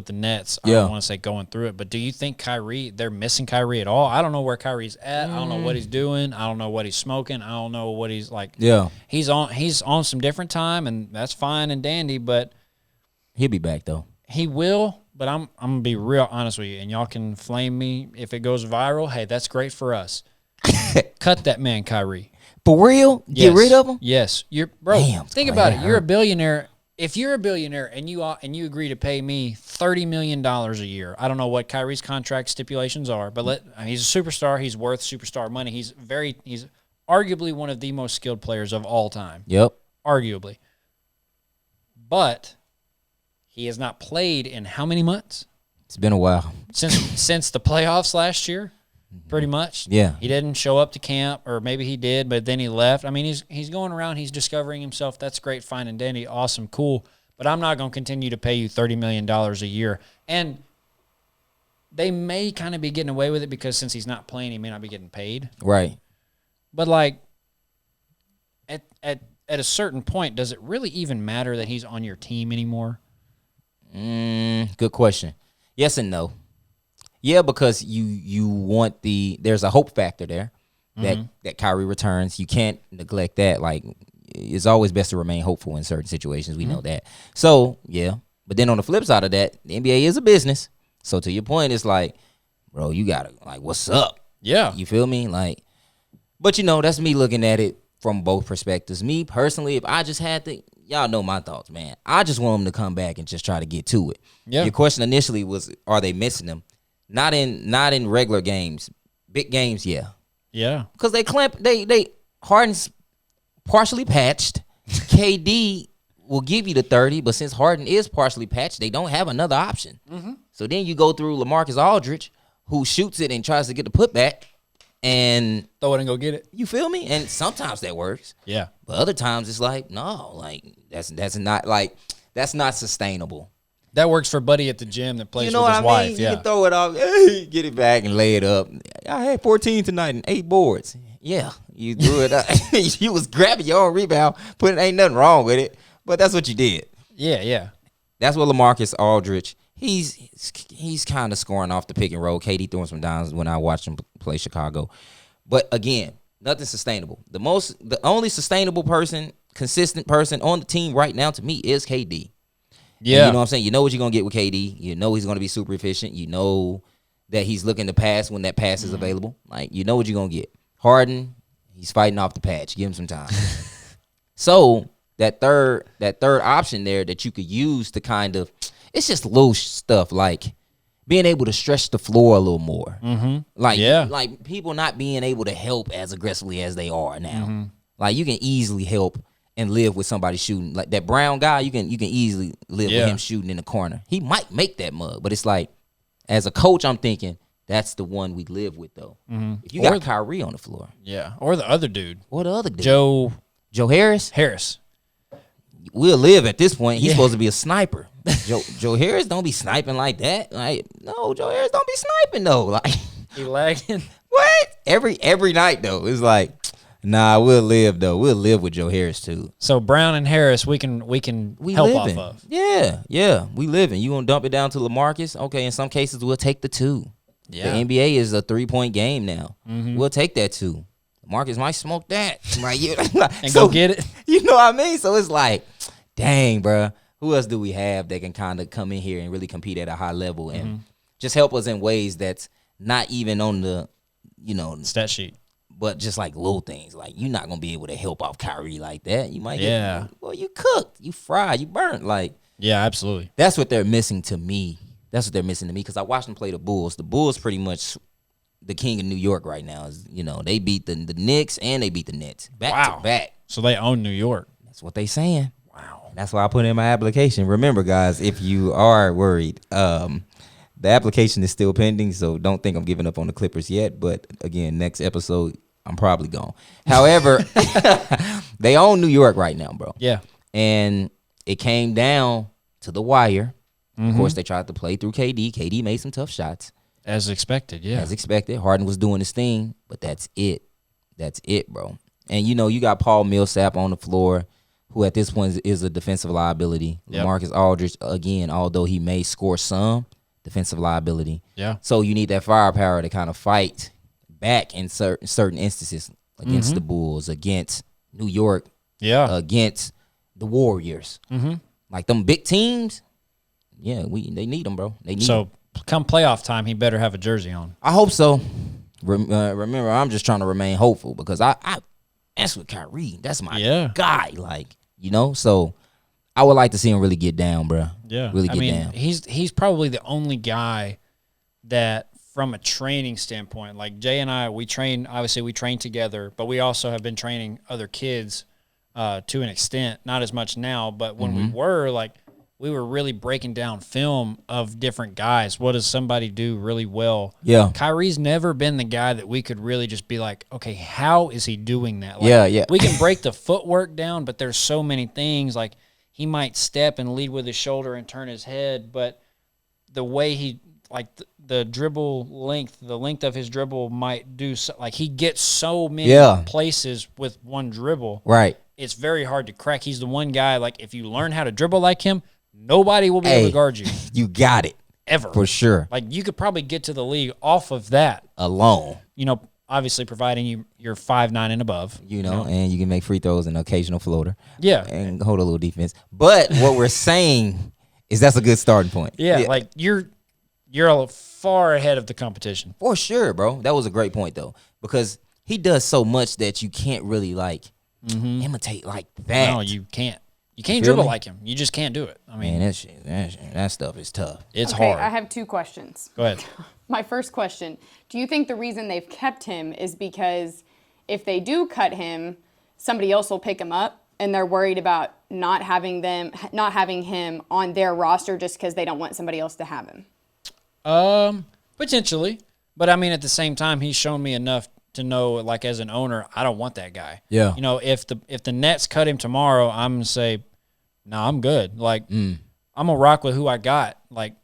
the Nets. I don't want to say going through it, but do you think they're missing Kyrie at all? I don't know where Kyrie's at. I don't know what he's doing. I don't know what he's smoking. I don't know what he's like. Yeah. He's on some different time, and that's fine and dandy, but he'll be back, though. He will, but I'm going to be real honest with you, and y'all can flame me if it goes viral. Hey, that's great for us. Cut that man, Kyrie. For real? Yes. Get rid of him? Yes. Think about it. You're a billionaire. If you're a billionaire and you agree to pay me $30 million a year, I don't know what Kyrie's contract stipulations are, but he's a superstar. He's worth superstar money. He's arguably one of the most skilled players of all time. Yep. Arguably. But he has not played in how many months? It's been a while. Since the playoffs last year? Pretty much. Yeah. He didn't show up to camp, or maybe he did, but then he left. I mean, he's going around. He's discovering himself. That's great, fine and dandy, awesome, cool. But I'm not going to continue to pay you $30 million a year. And they may kind of be getting away with it because since he's not playing, he may not be getting paid. Right. But, like, at a certain point, does it really even matter that he's on your team anymore? Good question. Yes and no. Yeah, because you want there's a hope factor there that Kyrie returns. You can't neglect that. Like, it's always best to remain hopeful in certain situations. We know that. So, yeah. But then on the flip side of that, the NBA is a business. So to your point, it's like, bro, you gotta, like, what's up? Yeah. You feel me? Like, but that's me looking at it from both perspectives. Me personally, if I just had to, y'all know my thoughts, man. I just want them to come back and just try to get to it. Yeah. Your question initially was, are they missing them? Not in regular games. Big games, yeah. Yeah. Because they Harden's partially patched. KD will give you the 30, but since Harden is partially patched, they don't have another option. Mm-hmm. So then you go through LaMarcus Aldridge, who shoots it and tries to get the putback and throw it and go get it. You feel me? And sometimes that works. Yeah. But other times it's like, no, like that's not sustainable. That works for Buddy at the gym that plays with his wife. Yeah. You can throw it off, get it back and lay it up. I had 14 tonight and 8 boards. Yeah, you threw it up. You was grabbing your own rebound, ain't nothing wrong with it. But that's what you did. Yeah, yeah. That's what LaMarcus Aldridge, he's kind of scoring off the pick and roll. KD throwing some downs when I watched him play Chicago. But again, nothing sustainable. The only sustainable person, consistent person on the team right now to me is KD. Yeah. And you know what I'm saying? You know what you're going to get with KD. You know he's going to be super efficient. You know that he's looking to pass when that pass is available. Like, you know what you're going to get. Harden, he's fighting off the patch. Give him some time. So that third option there that you could use to kind of, it's just little stuff like being able to stretch the floor a little more. Mm-hmm. Like people not being able to help as aggressively as they are now. Mm-hmm. Like you can easily help and live with somebody shooting. Like that Brown guy, you can easily live with him shooting in the corner. He might make that mug, but it's like, as a coach, I'm thinking that's the one we live with though. Mm-hmm. If you got Kyrie on the floor, or the other dude, Joe Harris, we'll live at this point. He's supposed to be a sniper. Joe Harris don't be sniping like that. Like no, Joe Harris don't be sniping though. Like he lagging. What? Every night though, it's like. Nah, we'll live though. We'll live with Joe Harris too. So Brown and Harris, we can help living. off of. Yeah, we living. You gonna dump it down to LaMarcus? Okay, in some cases we'll take the 2. Yeah. The NBA is a 3-point game now. Mm-hmm. We'll take that 2. LaMarcus might smoke that. Like, and go get it. You know what I mean? So it's like, dang, bro. Who else do we have that can kind of come in here and really compete at a high level and just help us in ways that's not even on the, stat sheet. But just like little things, like you're not gonna be able to help off Kyrie like that. You might, you cooked, you fried, you burnt. Like, absolutely. That's what they're missing to me. Because I watched them play the Bulls. The Bulls pretty much the king of New York right now. Is they beat the Knicks and they beat the Nets back to back. So they own New York. That's what they saying. Wow. That's why I put in my application. Remember, guys, if you are worried, the application is still pending. So don't think I'm giving up on the Clippers yet. But again, next episode, I'm probably gone. However, they own New York right now, bro. Yeah. And it came down to the wire. Mm-hmm. Of course, they tried to play through KD. KD made some tough shots. As expected, yeah. As expected. Harden was doing his thing, but that's it. That's it, bro. And, you got Paul Millsap on the floor, who at this point is a defensive liability. Yep. LaMarcus Aldridge, again, although he may score some, defensive liability. Yeah. So you need that firepower to kind of fight back in certain instances against the Bulls, against New York, against the Warriors. Mm-hmm. Like them big teams, they need them, bro. They need them. Come playoff time, he better have a jersey on. I hope so. Remember, I'm just trying to remain hopeful because I that's with Kyrie. That's my guy. Like, so I would like to see him really get down, bro. Yeah. Really get down. He's probably the only guy that, from a training standpoint, like Jay and I, we train together, but we also have been training other kids to an extent, not as much now, but when we were really breaking down film of different guys. What does somebody do really well? Yeah. Kyrie's never been the guy that we could really just be like, okay, how is he doing that? Like, we can break the footwork down, but there's so many things. Like, he might step and lead with his shoulder and turn his head, but the way he – like the dribble length, the length of his dribble might do so, like he gets so many places with one dribble. Right. It's very hard to crack. He's the one guy, like if you learn how to dribble like him, nobody will be able to guard you. You got it. Ever. For sure. Like you could probably get to the league off of that. Alone. Obviously providing you're 5'9" and above. And you can make free throws and occasional floater. Yeah. And hold a little defense. But what we're saying is that's a good starting point. Yeah. Like you're far ahead of the competition. For sure, bro. That was a great point, though, because he does so much that you can't really, imitate like that. No, you can't. You can't dribble like him. You just can't do it. I mean, that stuff is tough. It's hard. I have 2 questions. Go ahead. My first question, do you think the reason they've kept him is because if they do cut him, somebody else will pick him up, and they're worried about not having him on their roster just because they don't want somebody else to have him? Potentially, but I mean, at the same time, he's shown me enough to know, like as an owner, I don't want that guy. Yeah. If the Nets cut him tomorrow, I'm gonna say, no, I'm good. Like, I'm gonna rock with who I got. Like,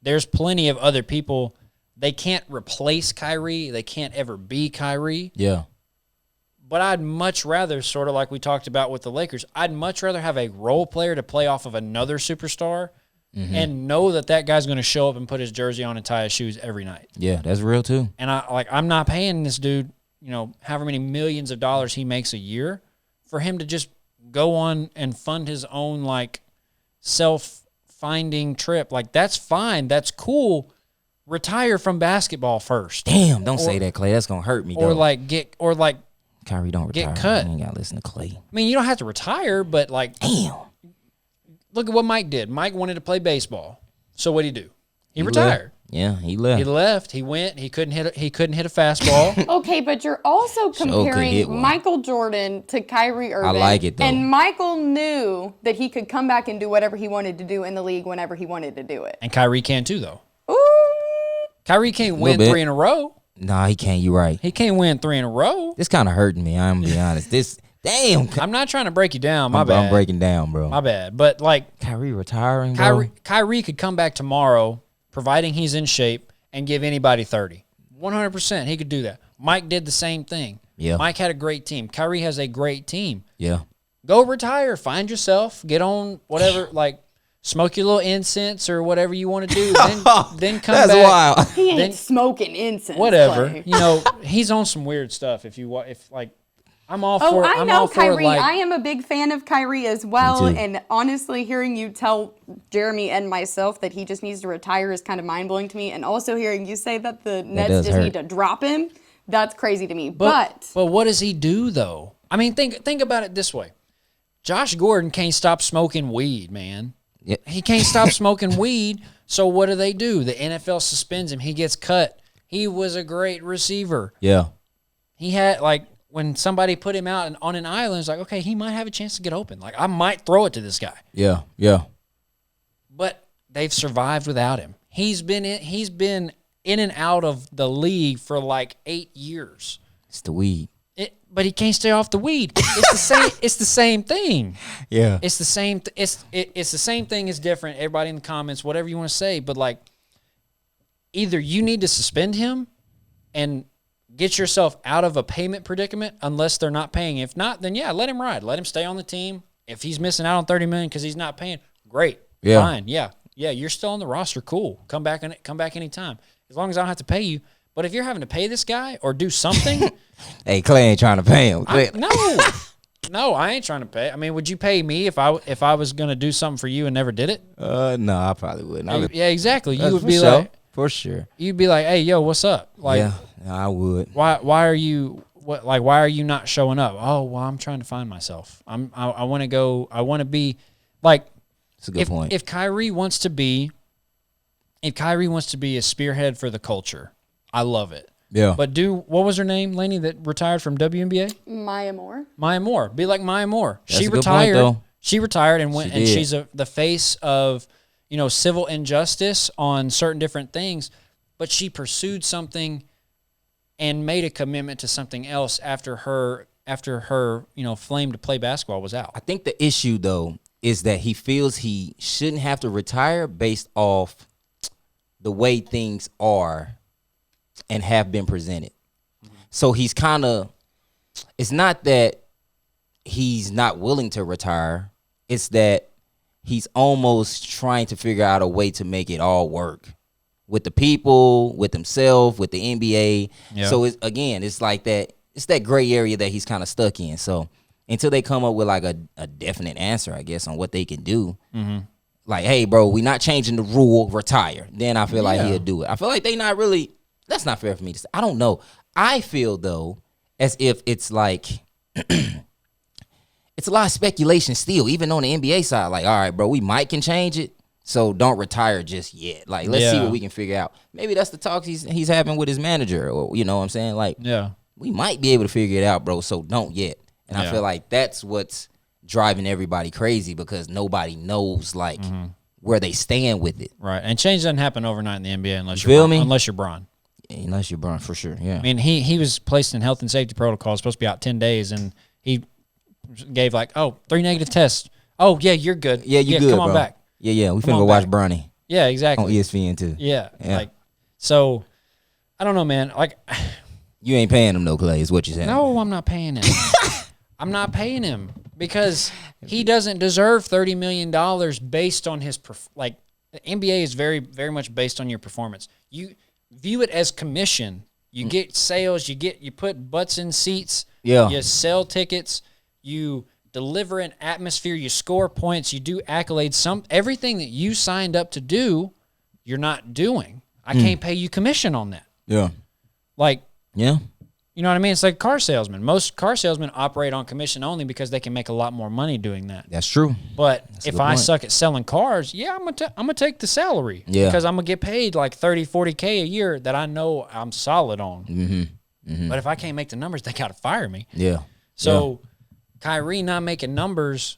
there's plenty of other people. They can't replace Kyrie. They can't ever be Kyrie. Yeah. But I'd much rather, sort of like we talked about with the Lakers, I'd much rather have a role player to play off of another superstar. Mm-hmm. And know that guy's going to show up and put his jersey on and tie his shoes every night. Yeah, that's real too. And I'm not paying this dude, however many millions of dollars he makes a year for him to just go on and fund his own self-finding trip. Like that's fine, that's cool. Retire from basketball first. Damn, don't say that, Clay. That's gonna hurt me. Or though. Kyrie don't retire. Get cut. You ain't gotta listen to Clay. I mean, you don't have to retire, but damn. look at what Mike did. Mike wanted to play baseball. So what'd he do? He retired. Left. Yeah, he left. He left. He went. He couldn't hit a fastball. Okay, but you're also comparing Michael Jordan to Kyrie Irving. I like it, though. And Michael knew that he could come back and do whatever he wanted to do in the league whenever he wanted to do it. And Kyrie can too, though. Ooh. Kyrie can't win 3 in a row. Nah, he can't. You're right. He can't win 3 in a row. This kind of hurting me. I'm gonna be honest. Damn. I'm not trying to break you down. My bad. I'm breaking down, bro. My bad. But like Kyrie retiring, bro. Kyrie could come back tomorrow, providing he's in shape, and give anybody 30. 100%, he could do that. Mike did the same thing. Yeah. Mike had a great team. Kyrie has a great team. Yeah. Go retire. Find yourself. Get on whatever, like smoke your little incense or whatever you want to do. Then come That's back. Wild. He ain't smoking incense. Whatever. Clay. You know, he's on some weird stuff. I'm all for. I know Kyrie. Like, I am a big fan of Kyrie as well. And honestly, hearing you tell Jeremy and myself that he just needs to retire is kind of mind blowing to me. And also hearing you say that the Nets just need to drop him, that's crazy to me. But what does he do though? I mean, think about it this way: Josh Gordon can't stop smoking weed, man. Yeah. He can't stop smoking weed. So what do? The NFL suspends him. He gets cut. He was a great receiver. Yeah. He had when somebody put him out on an island, it's like, okay, he might have a chance to get open. Like, I might throw it to this guy. Yeah, yeah. But they've survived without him. He's been in and out of the league for like 8 years. It's the weed. But he can't stay off the weed. It's the same. It's the same thing. Yeah. It's the same. It's the same thing. It's different. Everybody in the comments, whatever you want to say, but like, either you need to suspend him and get yourself out of a payment predicament unless they're not paying. If not, then yeah, let him ride. Let him stay on the team. If he's missing out on $30 million because he's not paying, great. Yeah. Fine. Yeah. You're still on the roster. Cool. Come back anytime. As long as I don't have to pay you. But if you're having to pay this guy or do something, hey, Clay ain't trying to pay him. No, I ain't trying to pay. I mean, would you pay me if I was gonna do something for you and never did it? No, I probably wouldn't. Yeah, exactly. You would for be sure. like, for sure. You'd be like, hey, yo, what's up? Like, yeah, I would. Why are you why are you not showing up? Oh, well, I'm trying to find myself. I want to go. I want to be like. That's a good point. If Kyrie wants to be a spearhead for the culture, I love it. Yeah. But what was her name, Lainey, that retired from WNBA? Maya Moore. Maya Moore. Be like Maya Moore. That's she a good retired. point, though. She retired and went, and did. she's the face of, civil injustice on certain different things. But she pursued something and made a commitment to something else after her flame to play basketball was out. I think the issue though is that he feels he shouldn't have to retire based off the way things are and have been presented. Mm-hmm. So he's kind of, it's not that he's not willing to retire. It's that he's almost trying to figure out a way to make it all work with the people, with himself, with the NBA. Yep. So it's like that. It's that gray area that he's kind of stuck in. So until they come up with like a definite answer, I guess, on what they can do, mm-hmm. like, hey, bro, we not changing the rule, retire. Then I feel like he'll do it. I feel like they not really. That's not fair for me to say. I don't know. I feel though as if it's like it's a lot of speculation still, even on the NBA side. Like, all right, bro, we can change it. So don't retire just yet. Like, let's see what we can figure out. Maybe that's the talks he's having with his manager, or you know what I'm saying? Like, we might be able to figure it out, bro. So don't yet. And I feel like that's what's driving everybody crazy because nobody knows like where they stand with it. Right. And change doesn't happen overnight in the NBA unless you're Bron. Unless you're Bron, for sure. Yeah. I mean, he was placed in health and safety protocol, supposed to be out 10 days, and he gave 3 negative tests. Oh yeah, you're good. Yeah, you good. Come on bro. back. Yeah. We finna go watch Bronny. Yeah, exactly. On ESPN too. Yeah. So I don't know, man. Like, you ain't paying him no, Clay, is what you're saying. No, I'm not paying him. I'm not paying him because he doesn't deserve $30 million based on his the NBA is very, very much based on your performance. You view it as commission. You get sales. You put butts in seats. Yeah. You sell tickets. You deliver an atmosphere. You score points. You do accolades. Everything that you signed up to do, you're not doing. I can't pay you commission on that. Yeah. Like. Yeah. You know what I mean? It's like car salesmen. Most car salesmen operate on commission only because they can make a lot more money doing that. That's true. But if I suck at selling cars, I'm gonna take the salary. Yeah. Because I'm gonna get paid like 30, 40K a year that I know I'm solid on. But if I can't make the numbers, they gotta fire me. Yeah. So Kyrie not making numbers,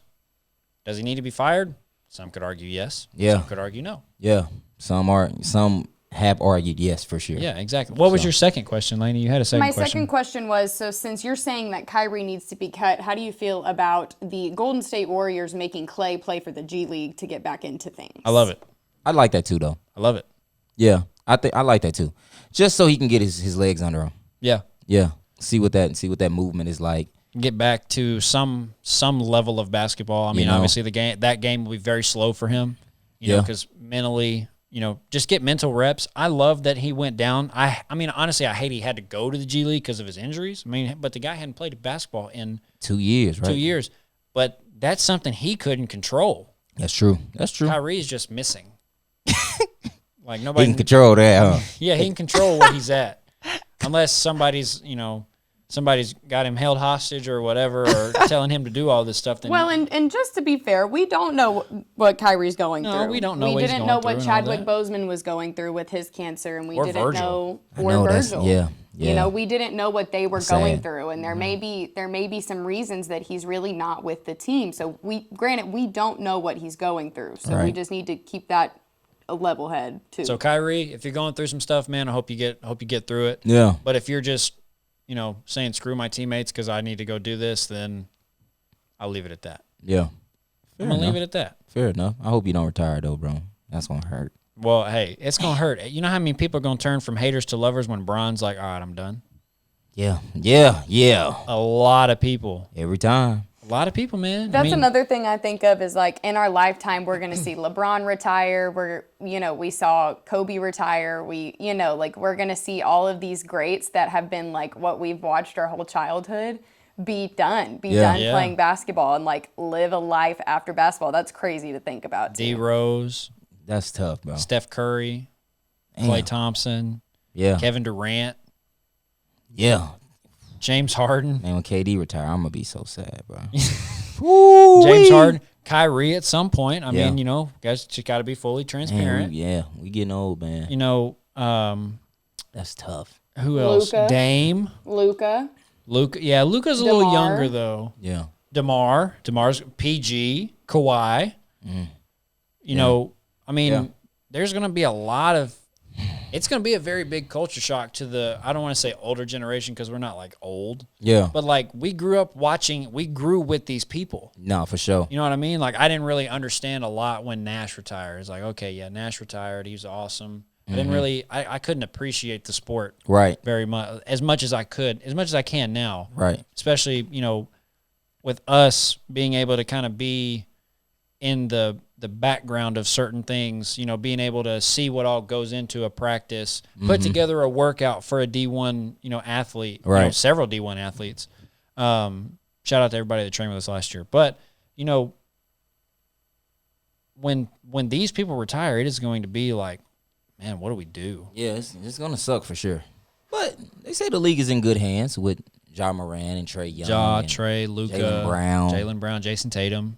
does he need to be fired? Some could argue yes. Yeah. Some could argue no. Yeah. Some have argued yes, for sure. Yeah, exactly. What was your second question, Lainey? You had a second question. My second question was, so since you're saying that Kyrie needs to be cut, how do you feel about the Golden State Warriors making Klay play for the G League to get back into things? I love it. I like that too, though. I love it. Yeah, I like that too. Just so he can get his legs under him. Yeah. Yeah. See what that movement is like. Get back to some level of basketball. I mean, obviously that game will be very slow for him. You know, because mentally, just get mental reps. I love that he went down. I mean, honestly, I hate he had to go to the G League because of his injuries. I mean, but the guy hadn't played basketball in 2 years, right? 2 years. But that's something he couldn't control. That's true. Kyrie's just missing. Like nobody he can control that, huh? Yeah, he can control where he's at. Unless somebody's got him held hostage or whatever, or telling him to do all this stuff. Then well, and just to be fair, we don't know what Kyrie's going through. No, we don't know what he's going through. We didn't know what Chadwick Boseman was going through with his cancer, and we didn't know. Or Virgil. Yeah. We didn't know what they were going through, and there may be some reasons that he's really not with the team. So we don't know what he's going through. So we just need to keep that a level head too. So Kyrie, if you're going through some stuff, man, I hope you get through it. Yeah. But if you're just saying screw my teammates because I need to go do this, then I'll leave it at that. Yeah. I'm going to leave it at that. Fair enough. I hope you don't retire, though, bro. That's going to hurt. Well, hey, it's going to hurt. You know how many people are going to turn from haters to lovers when Bron's like, all right, I'm done? Yeah. A lot of people. Every time. A lot of people, man. That's another thing I think of is like in our lifetime, we're going to see LeBron retire. We saw Kobe retire. We're going to see all of these greats that have been like what we've watched our whole childhood be done playing basketball and like live a life after basketball. That's crazy to think about. D Rose. That's tough, bro. Steph Curry. Klay Thompson. Yeah. Kevin Durant. Yeah. James Harden. Man, when KD retire, I'm going to be so sad, bro. James Harden. Kyrie at some point. I mean, guys just got to be fully transparent. Man, we getting old, man. That's tough. Who else? Luka. Dame. Luka. Yeah, Luka's a little younger, though. Yeah. DeMar's PG. Kawhi. There's going to be a lot of it's going to be a very big culture shock to the, I don't want to say older generation because we're not like old. Yeah. But like we grew with these people. No, for sure. You know what I mean? Like I didn't really understand a lot when Nash retired. It's like, okay, yeah, Nash retired. He was awesome. I didn't really, I couldn't appreciate the sport very much, as much as I can now. Right. Especially, with us being able to kind of be in the background of certain things, being able to see what all goes into a practice, put together a workout for a D1, athlete, right. Several D1 athletes. Shout out to everybody that trained with us last year. But, when these people retire, it is going to be like, man, what do we do? Yeah, it's going to suck for sure. But they say the league is in good hands with Ja Morant and Trae Young. Trey, Luka, Jaylen Brown, Jason Tatum.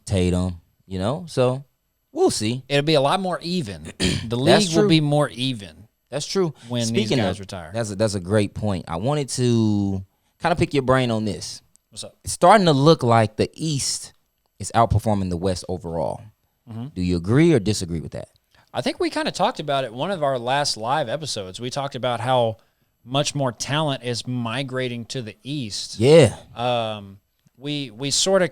So we'll see. It'll be a lot more even. The league will be more even. That's true. When these guys retire. That's a great point. I wanted to kind of pick your brain on this. What's up? It's starting to look like the East is outperforming the West overall. Mm-hmm. Do you agree or disagree with that? I think we kind of talked about it one of our last live episodes. We talked about how much more talent is migrating to the East. Yeah. We sort of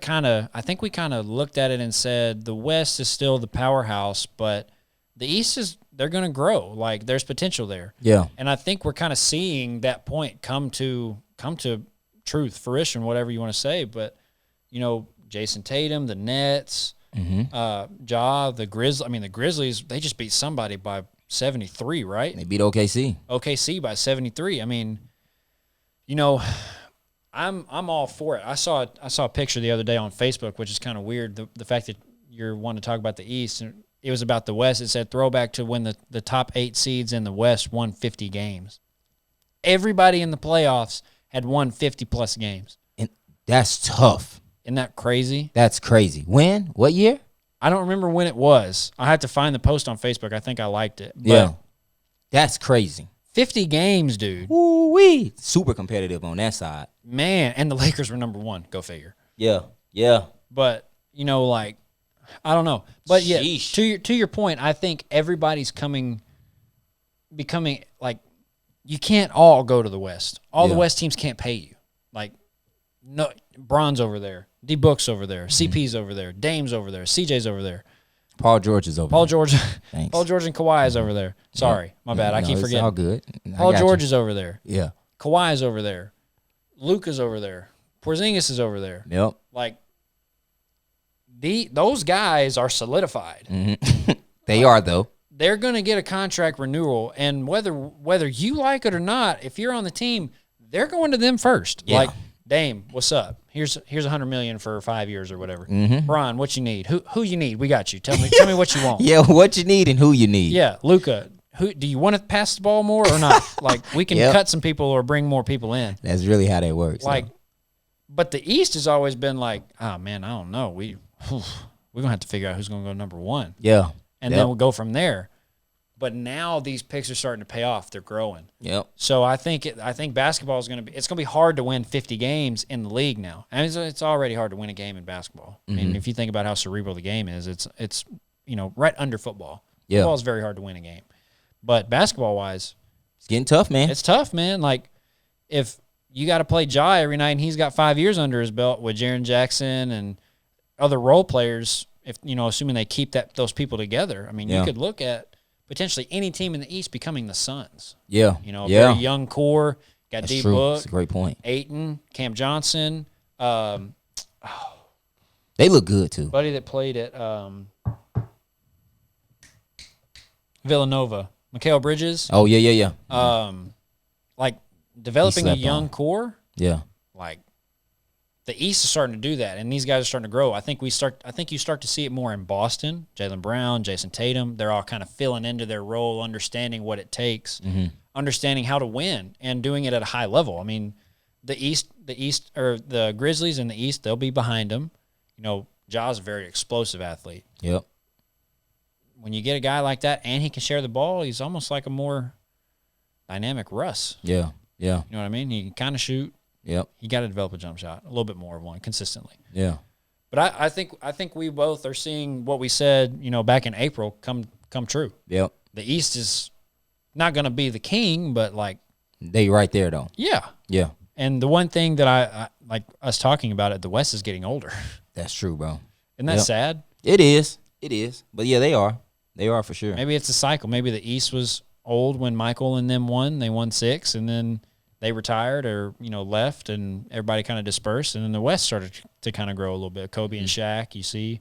I think we kind of looked at it and said the West is still the powerhouse, but the East they're going to grow. Like there's potential there. Yeah. And I think we're kind of seeing that point come to truth, fruition, whatever you want to say. But, Jason Tatum, the Nets, Ja, the Grizzlies, they just beat somebody by 73, right? They beat OKC. OKC by 73. I mean, I'm all for it. I saw a picture the other day on Facebook, which is kind of weird. The fact that you're wanting to talk about the East, and it was about the West. It said throwback to when the top 8 seeds in the West won 50 games. Everybody in the playoffs had won 50-plus games. And that's tough. Isn't that crazy? That's crazy. When? What year? I don't remember when it was. I had to find the post on Facebook. I think I liked it. But Yeah. That's crazy. 50 games, dude. Ooh-wee. Super competitive on that side. Man, and the Lakers were number 1. Go figure. Yeah. Yeah. But, like, I don't know. But, yeah, Sheesh. to your point, I think everybody's becoming, like, you can't all go to the West. All the West teams can't pay you. Like, no, Bron's over there. D Book's over there. CP's over there. Dame's over there. CJ's over there. Paul George is over Paul there. George, Thanks. Paul George and Kawhi is over there. Sorry, my bad. I keep forgetting. It's all good. Paul George is over there. Yeah. Kawhi's over there. Luka's over there. Porzingis is over there. Yep. Like, those guys are solidified. Mm-hmm. They are, though. They're going to get a contract renewal, and whether you like it or not, if you're on the team, they're going to them first. Yeah. Like, Dame, what's up? Here's $100 million for 5 years or whatever. Mm-hmm. Brian, what you need? Who you need? We got you. Tell me what you want. Yeah, what you need and who you need. Yeah, Luka. Who do you want to pass the ball more or not? Like, we can cut some people or bring more people in. That's really how that works. Like, but the East has always been like, oh man, I don't know. We're gonna have to figure out who's gonna go number 1. Yeah. And then we'll go from there. But now these picks are starting to pay off. They're growing. Yep. So I think basketball is going to be hard to win 50 games in the league now. I mean, it's already hard to win a game in basketball. I mean, if you think about how cerebral the game is, it's right under football. Yeah. Football is very hard to win a game. But basketball wise, it's getting tough, man. it's tough, man. Like, if you got to play Ja every night and he's got 5 years under his belt with Jaren Jackson and other role players, if assuming they keep those people together, I mean, you could look at potentially any team in the East becoming the Suns. Yeah. A very young core. Got D Book. That's a great point. Ayton, Cam Johnson. They look good, too. Buddy that played at Villanova. Mikal Bridges. Oh, yeah. Like, developing a slept young on. core, Yeah. like, the East is starting to do that, and these guys are starting to grow. I think you start to see it more in Boston. Jaylen Brown, Jason Tatum, they're all kind of filling into their role, understanding what it takes, understanding how to win, and doing it at a high level. I mean, the East, or the Grizzlies in the East, they'll be behind them. Ja's a very explosive athlete. Yep. When you get a guy like that and he can share the ball, he's almost like a more dynamic Russ. Yeah. You know what I mean? He can kind of shoot. Yep. You got to develop a jump shot, a little bit more of one consistently. Yeah. But I think we both are seeing what we said, back in April come true. Yep. The East is not going to be the king, but like they right there though. Yeah. Yeah. And the one thing that I like us talking about it, the West is getting older. That's true, bro. Isn't that sad? It is. But yeah, they are. They are for sure. Maybe it's a cycle. Maybe the East was old when Michael and them won. They won 6, and then they retired or, left, and everybody kind of dispersed. And then the West started to kind of grow a little bit. Kobe and Shaq, you see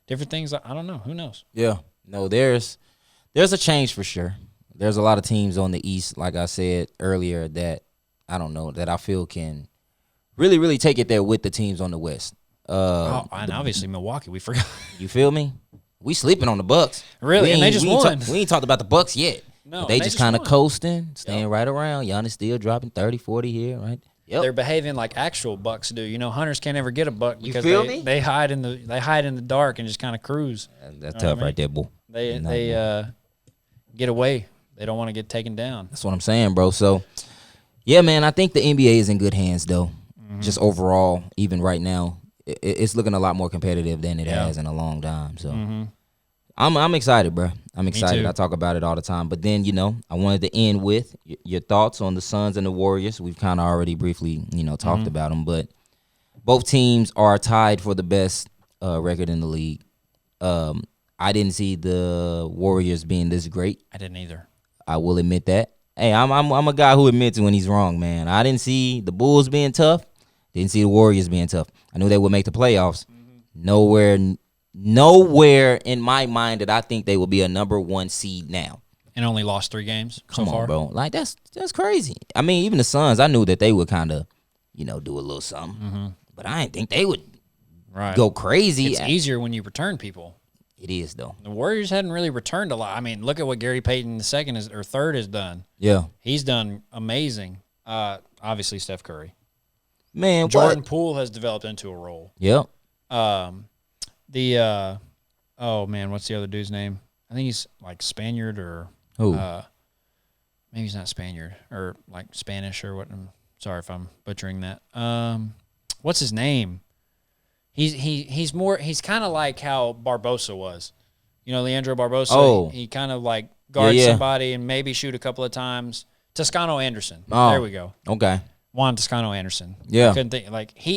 different things. I don't know. Who knows? Yeah. No, there's a change for sure. There's a lot of teams on the East, like I said earlier, that I don't know, that I feel can really, really take it there with the teams on the West. And obviously Milwaukee, we forgot. You feel me? We sleeping on the Bucks. Really? And they just won. We ain't talked about the Bucks yet. No, they just kind of won. Coasting, staying right around. Giannis still dropping 30, 40 here, right? Yep. They're behaving like actual Bucks do. Hunters can't ever get a buck because feel me? they hide in the dark and just kind of cruise. That's tough right there, boy. They get away. They don't want to get taken down. That's what I'm saying, bro. So, yeah, man, I think the NBA is in good hands, though. Mm-hmm. Just overall, even right now, it's looking a lot more competitive than it has in a long time. So, I'm excited, bro. I'm excited. I talk about it all the time. But then, I wanted to end with your thoughts on the Suns and the Warriors. We've kind of already briefly, talked about them. But both teams are tied for the best record in the league. I didn't see the Warriors being this great. I didn't either. I will admit that. Hey, I'm a guy who admits when he's wrong, man. I didn't see the Bulls being tough. Didn't see the Warriors being tough. I knew they would make the playoffs. Nowhere in my mind that I think they will be a number 1 seed now. And only lost 3 games so Come on, far. bro. Like, that's crazy. I mean, even the Suns, I knew that they would kind of, do a little something. Mm-hmm. But I didn't think they would go crazy. It's easier when you return people. It is, though. The Warriors hadn't really returned a lot. I mean, look at what Gary Payton II third has done. Yeah. He's done amazing. Obviously, Steph Curry. Man, Jordan Poole has developed into a role. Yep. Oh man, what's the other dude's name? I think he's like Spaniard or Who? Maybe he's not Spaniard or like Spanish or what. I'm sorry if I'm butchering that. What's his name? He's kind of like how Barbosa was. You know, Leandro Barbosa. Oh. He kind of like guards somebody and maybe shoot a couple of times. Toscano Anderson. Oh. There we go. Okay. Juan Toscano Anderson. Yeah. I couldn't think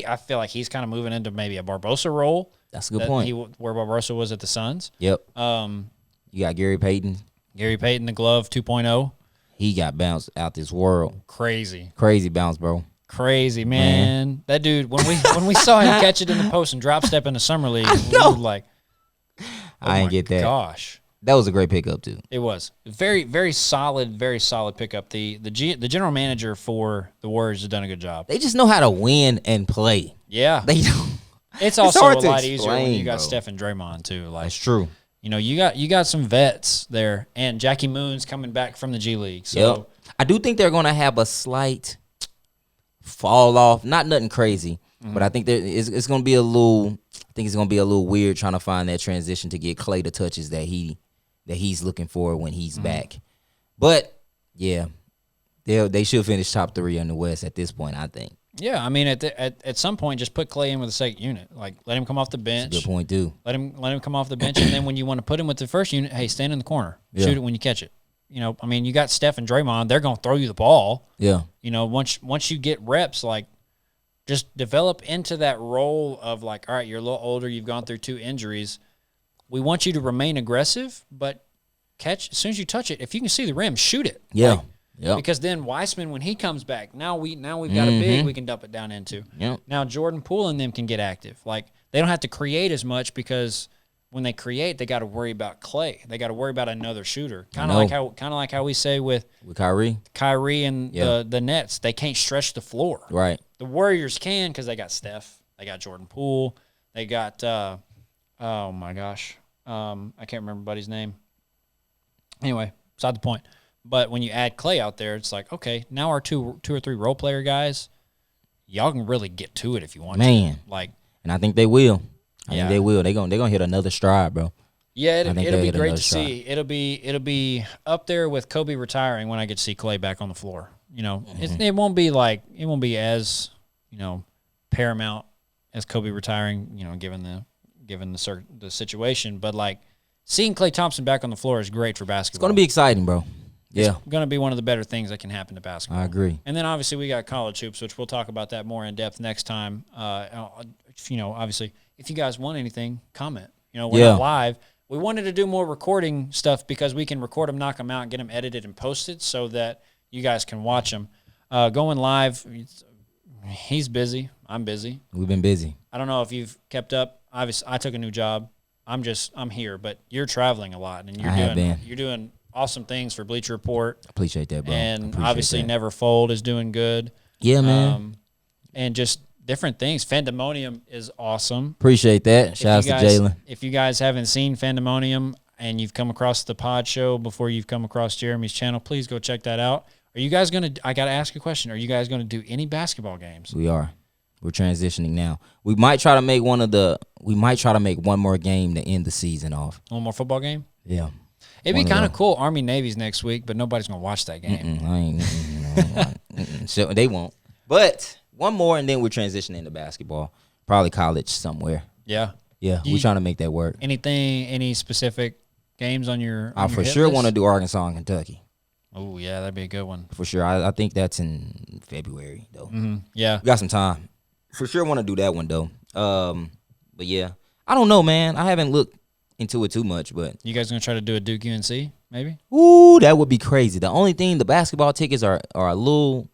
I feel like he's kind of moving into maybe a Barbosa role. That's a good point. Where Barbosa was at the Suns. Yep. You got Gary Payton. Gary Payton, the glove 2.0. He got bounced out this world. Crazy bounce, bro. Crazy, man. That dude, when we saw him catch it in the post and drop step in the summer league, we were like, I ain't get that. Gosh. That was a great pickup too. It was. Very, very solid pickup. The general manager for the Warriors has done a good job. They just know how to win and play. Yeah. They don't. It's also a hard to lot easier when explain, you got bro. Steph and Draymond too. Like, That's true. you know, you got some vets there, and Jackie Moon's coming back from the G League. So Yep. I do think they're going to have a slight fall off. Not nothing crazy, but I think it's going to be a little. I think it's going to be a little weird trying to find that transition to get Klay the touches that he's looking for when he's back. But yeah, they should finish top 3 in the West at this point, I think. yeah, I mean, at some point, just put Klay in with the second unit. Like, let him come off the bench. Good point too. Let him come off the bench, and then when you want to put him with the first unit, hey, stand in the corner, shoot it when you catch it. You know, I mean, you got Steph and Draymond; they're gonna throw you the ball. Yeah. You know, once you get reps, like, just develop into that role of like, all right, you're a little older, you've gone through 2 injuries. We want you to remain aggressive, but catch as soon as you touch it. If you can see the rim, shoot it. Yeah. Like, Yep. because then Weissman, when he comes back, now we've got a big we can dump it down into. Yep. Now Jordan Poole and them can get active. Like, they don't have to create as much because when they create, they got to worry about Klay. They got to worry about another shooter. Kind of like how we say with Kyrie and the Nets, they can't stretch the floor. Right. The Warriors can because they got Steph, they got Jordan Poole, they got oh my gosh, I can't remember buddy's name. Anyway, beside the point. But when you add Klay out there, it's like, okay, now our two or three role player guys, y'all can really get to it if you want to. Like, and I think they will. I Yeah. think they will. They're gonna hit another stride, bro. yeah, I think it'll they'll be hit great another to see. It'll be up there with Kobe retiring when I get to see Klay back on the floor. You know, it won't be as, you know, paramount as Kobe retiring. You know, given the situation, but like seeing Klay Thompson back on the floor is great for basketball. It's gonna be exciting, bro. Yeah, It's going to be one of the better things that can happen to basketball. I agree. And then obviously we got college hoops, which we'll talk about that more in depth next time. You know, obviously, if you guys want anything, comment. You know, we're not live. We wanted to do more recording stuff because we can record them, knock them out, and get them edited and posted so that you guys can watch them. Going live, he's busy. I'm busy. We've been busy. I don't know if you've kept up. Obviously, I took a new job. I'm here, but you're traveling a lot, and you're doing awesome things for Bleacher Report. Appreciate that, bro. And obviously Never Fold is doing good. Yeah, man. And just different things. Fandemonium is awesome. Appreciate that. Shout out to Jalen. If you guys haven't seen Fandemonium and you've come across the pod show before you've come across Jeremy's channel, please go check that out. Are you guys going to – I got to ask a question. Are you guys going to do any basketball games? We are. We're transitioning now. We might try to make one more game to end the season off. One more football game? Yeah. It'd be kind of cool. Army Navy's next week, but nobody's going to watch that game. So they won't. But one more, and then we're transitioning to basketball. Probably college somewhere. Yeah. Yeah, we're trying to make that work. Any specific games on your I for sure want to do Arkansas and Kentucky. Oh, yeah, that'd be a good one. For sure. I think that's in February, though. Mm-hmm. Yeah. We got some time. For sure want to do that one, though. But, yeah. I don't know, man. I haven't looked into it too much, but you guys gonna try to do a Duke UNC maybe? Ooh, that would be crazy. The only thing, the basketball tickets are a little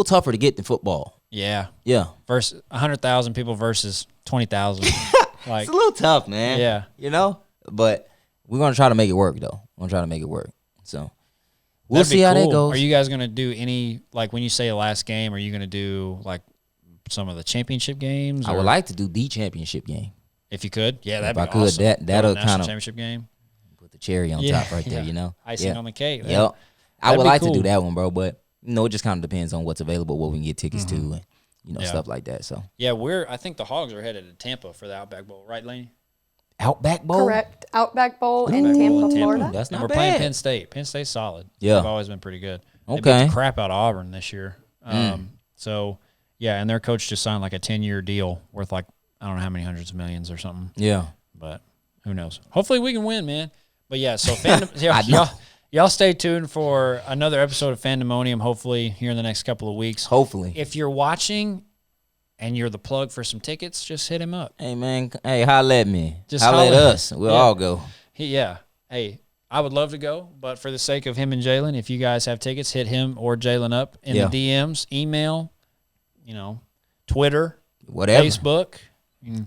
tougher to get than football. Yeah. Versus 100,000 people versus 20,000. Like, it's a little tough, man. Yeah. You know, but we're gonna try to make it work, though. We're gonna try to make it work. So we'll see how that goes. Are you guys gonna do any, like, when you say the last game? Are you gonna do like some of the championship games? I would like to do the championship game. If you could, yeah, that'd be awesome. If I could, that'll kind of championship game. Put the cherry on top right there, you know, icing on the cake. Yep, I would like to do that one, bro. But it just kind of depends on what's available, what we can get tickets to, and stuff like that. So yeah, I think the Hogs are headed to Tampa for the Outback Bowl, right, Laney? Outback Bowl? Correct. Outback Bowl in Tampa, Florida. That's not we're bad. playing Penn State. Penn State's solid. Yeah. They've always been pretty good. They beat Okay. the crap out of Auburn this year. So, yeah, and their coach just signed like a 10-year deal worth like, I don't know how many hundreds of millions or something. Yeah. But who knows? Hopefully we can win, man. But, yeah, so y'all stay tuned for another episode of Fandemonium, hopefully here in the next couple of weeks. Hopefully. If you're watching and you're the plug for some tickets, just hit him up. Hey, man. Hey, holla at me. Just holla at holla. us. We'll all go. Hey, I would love to go, but for the sake of him and Jalen, if you guys have tickets, hit him or Jalen up in the DMs, email, Twitter, whatever, Facebook.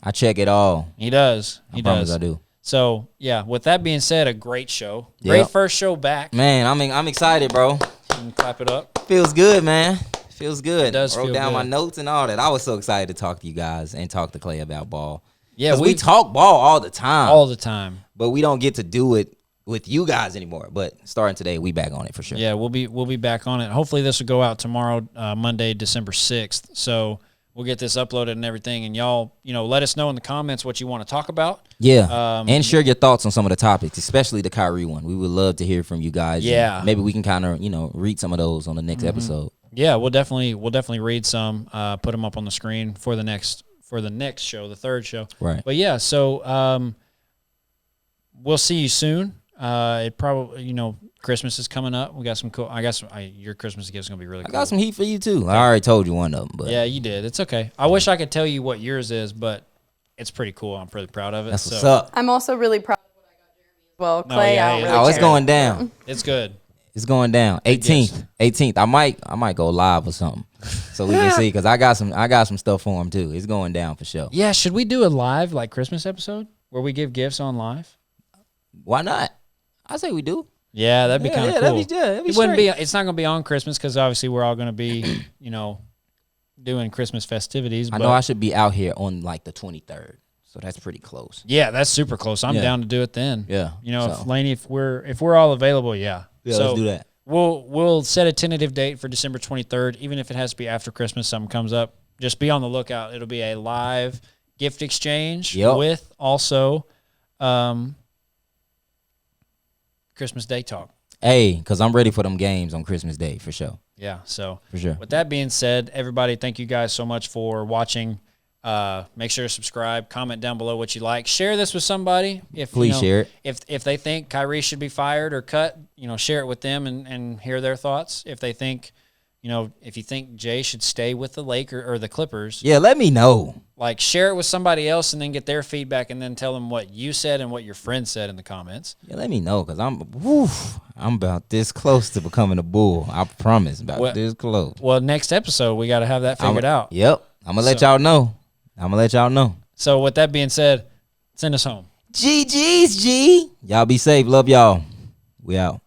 I check it all. He does. I promise I do. So, yeah, with that being said, a great show. Great first show back. Man, I'm excited, bro. And clap it up. Feels good, man. Feels good. It does Wrote feel down good. my notes and all that. I was so excited to talk to you guys and talk to Clay about ball. Yeah, we talk ball all the time. All the time. But we don't get to do it with you guys anymore. But starting today, we back on it for sure. Yeah, we'll be back on it. Hopefully this will go out tomorrow, Monday, December 6th. So we'll get this uploaded and everything. And y'all, let us know in the comments what you want to talk about. Yeah. And share your thoughts on some of the topics, especially the Kyrie one. We would love to hear from you guys. Yeah. And maybe we can kind of, read some of those on the next episode. Yeah, we'll definitely read some, put them up on the screen for the next show, the third show. Right. But yeah, so we'll see you soon. It probably, Christmas is coming up. We got some cool. Your Christmas gift is gonna be really cool. I got some heat for you too. I already told you one of them, but yeah, you did. It's okay. I wish I could tell you what yours is, but it's pretty cool. I'm pretty proud of it. That's what's up. I'm also really proud of what I got Jeremy as well. Clay, yeah, I don't yeah. really It's care. going down. It's good. It's going down. 18th. I might go live or something, so we can see because I got some stuff for him too. It's going down for sure. Yeah, should we do a live Christmas episode where we give gifts on live? Why not? I say we do. Yeah, that'd be kind of cool. That'd be it wouldn't be. It's not gonna be on Christmas because obviously we're all gonna be, doing Christmas festivities. I but know I should be out here on the 23rd, so that's pretty close. Yeah, that's super close. I'm down to do it then. Yeah. If Laney, if we're all available, yeah. Yeah, so let's do that. We'll set a tentative date for December 23rd, even if it has to be after Christmas. Something comes up, just be on the lookout. It'll be a live gift exchange with also Christmas Day talk. Hey, because I'm ready for them games on Christmas Day for sure. Yeah, so for sure. With that being said, everybody, thank you guys so much for watching. Make sure to subscribe, comment down below what you like, share this with somebody. Please share it. If they think Kyrie should be fired or cut, share it with them and hear their thoughts. If they think, if you think Jay should stay with the Lakers or the Clippers, yeah, let me know. Share it with somebody else and then get their feedback and then tell them what you said and what your friend said in the comments. Yeah, let me know because I'm about this close to becoming a Bull. I promise, this close. Well, next episode we got to have that figured out. Yep, I'm gonna let y'all know. So with that being said, send us home. GG's, G. Y'all be safe. Love y'all. We out.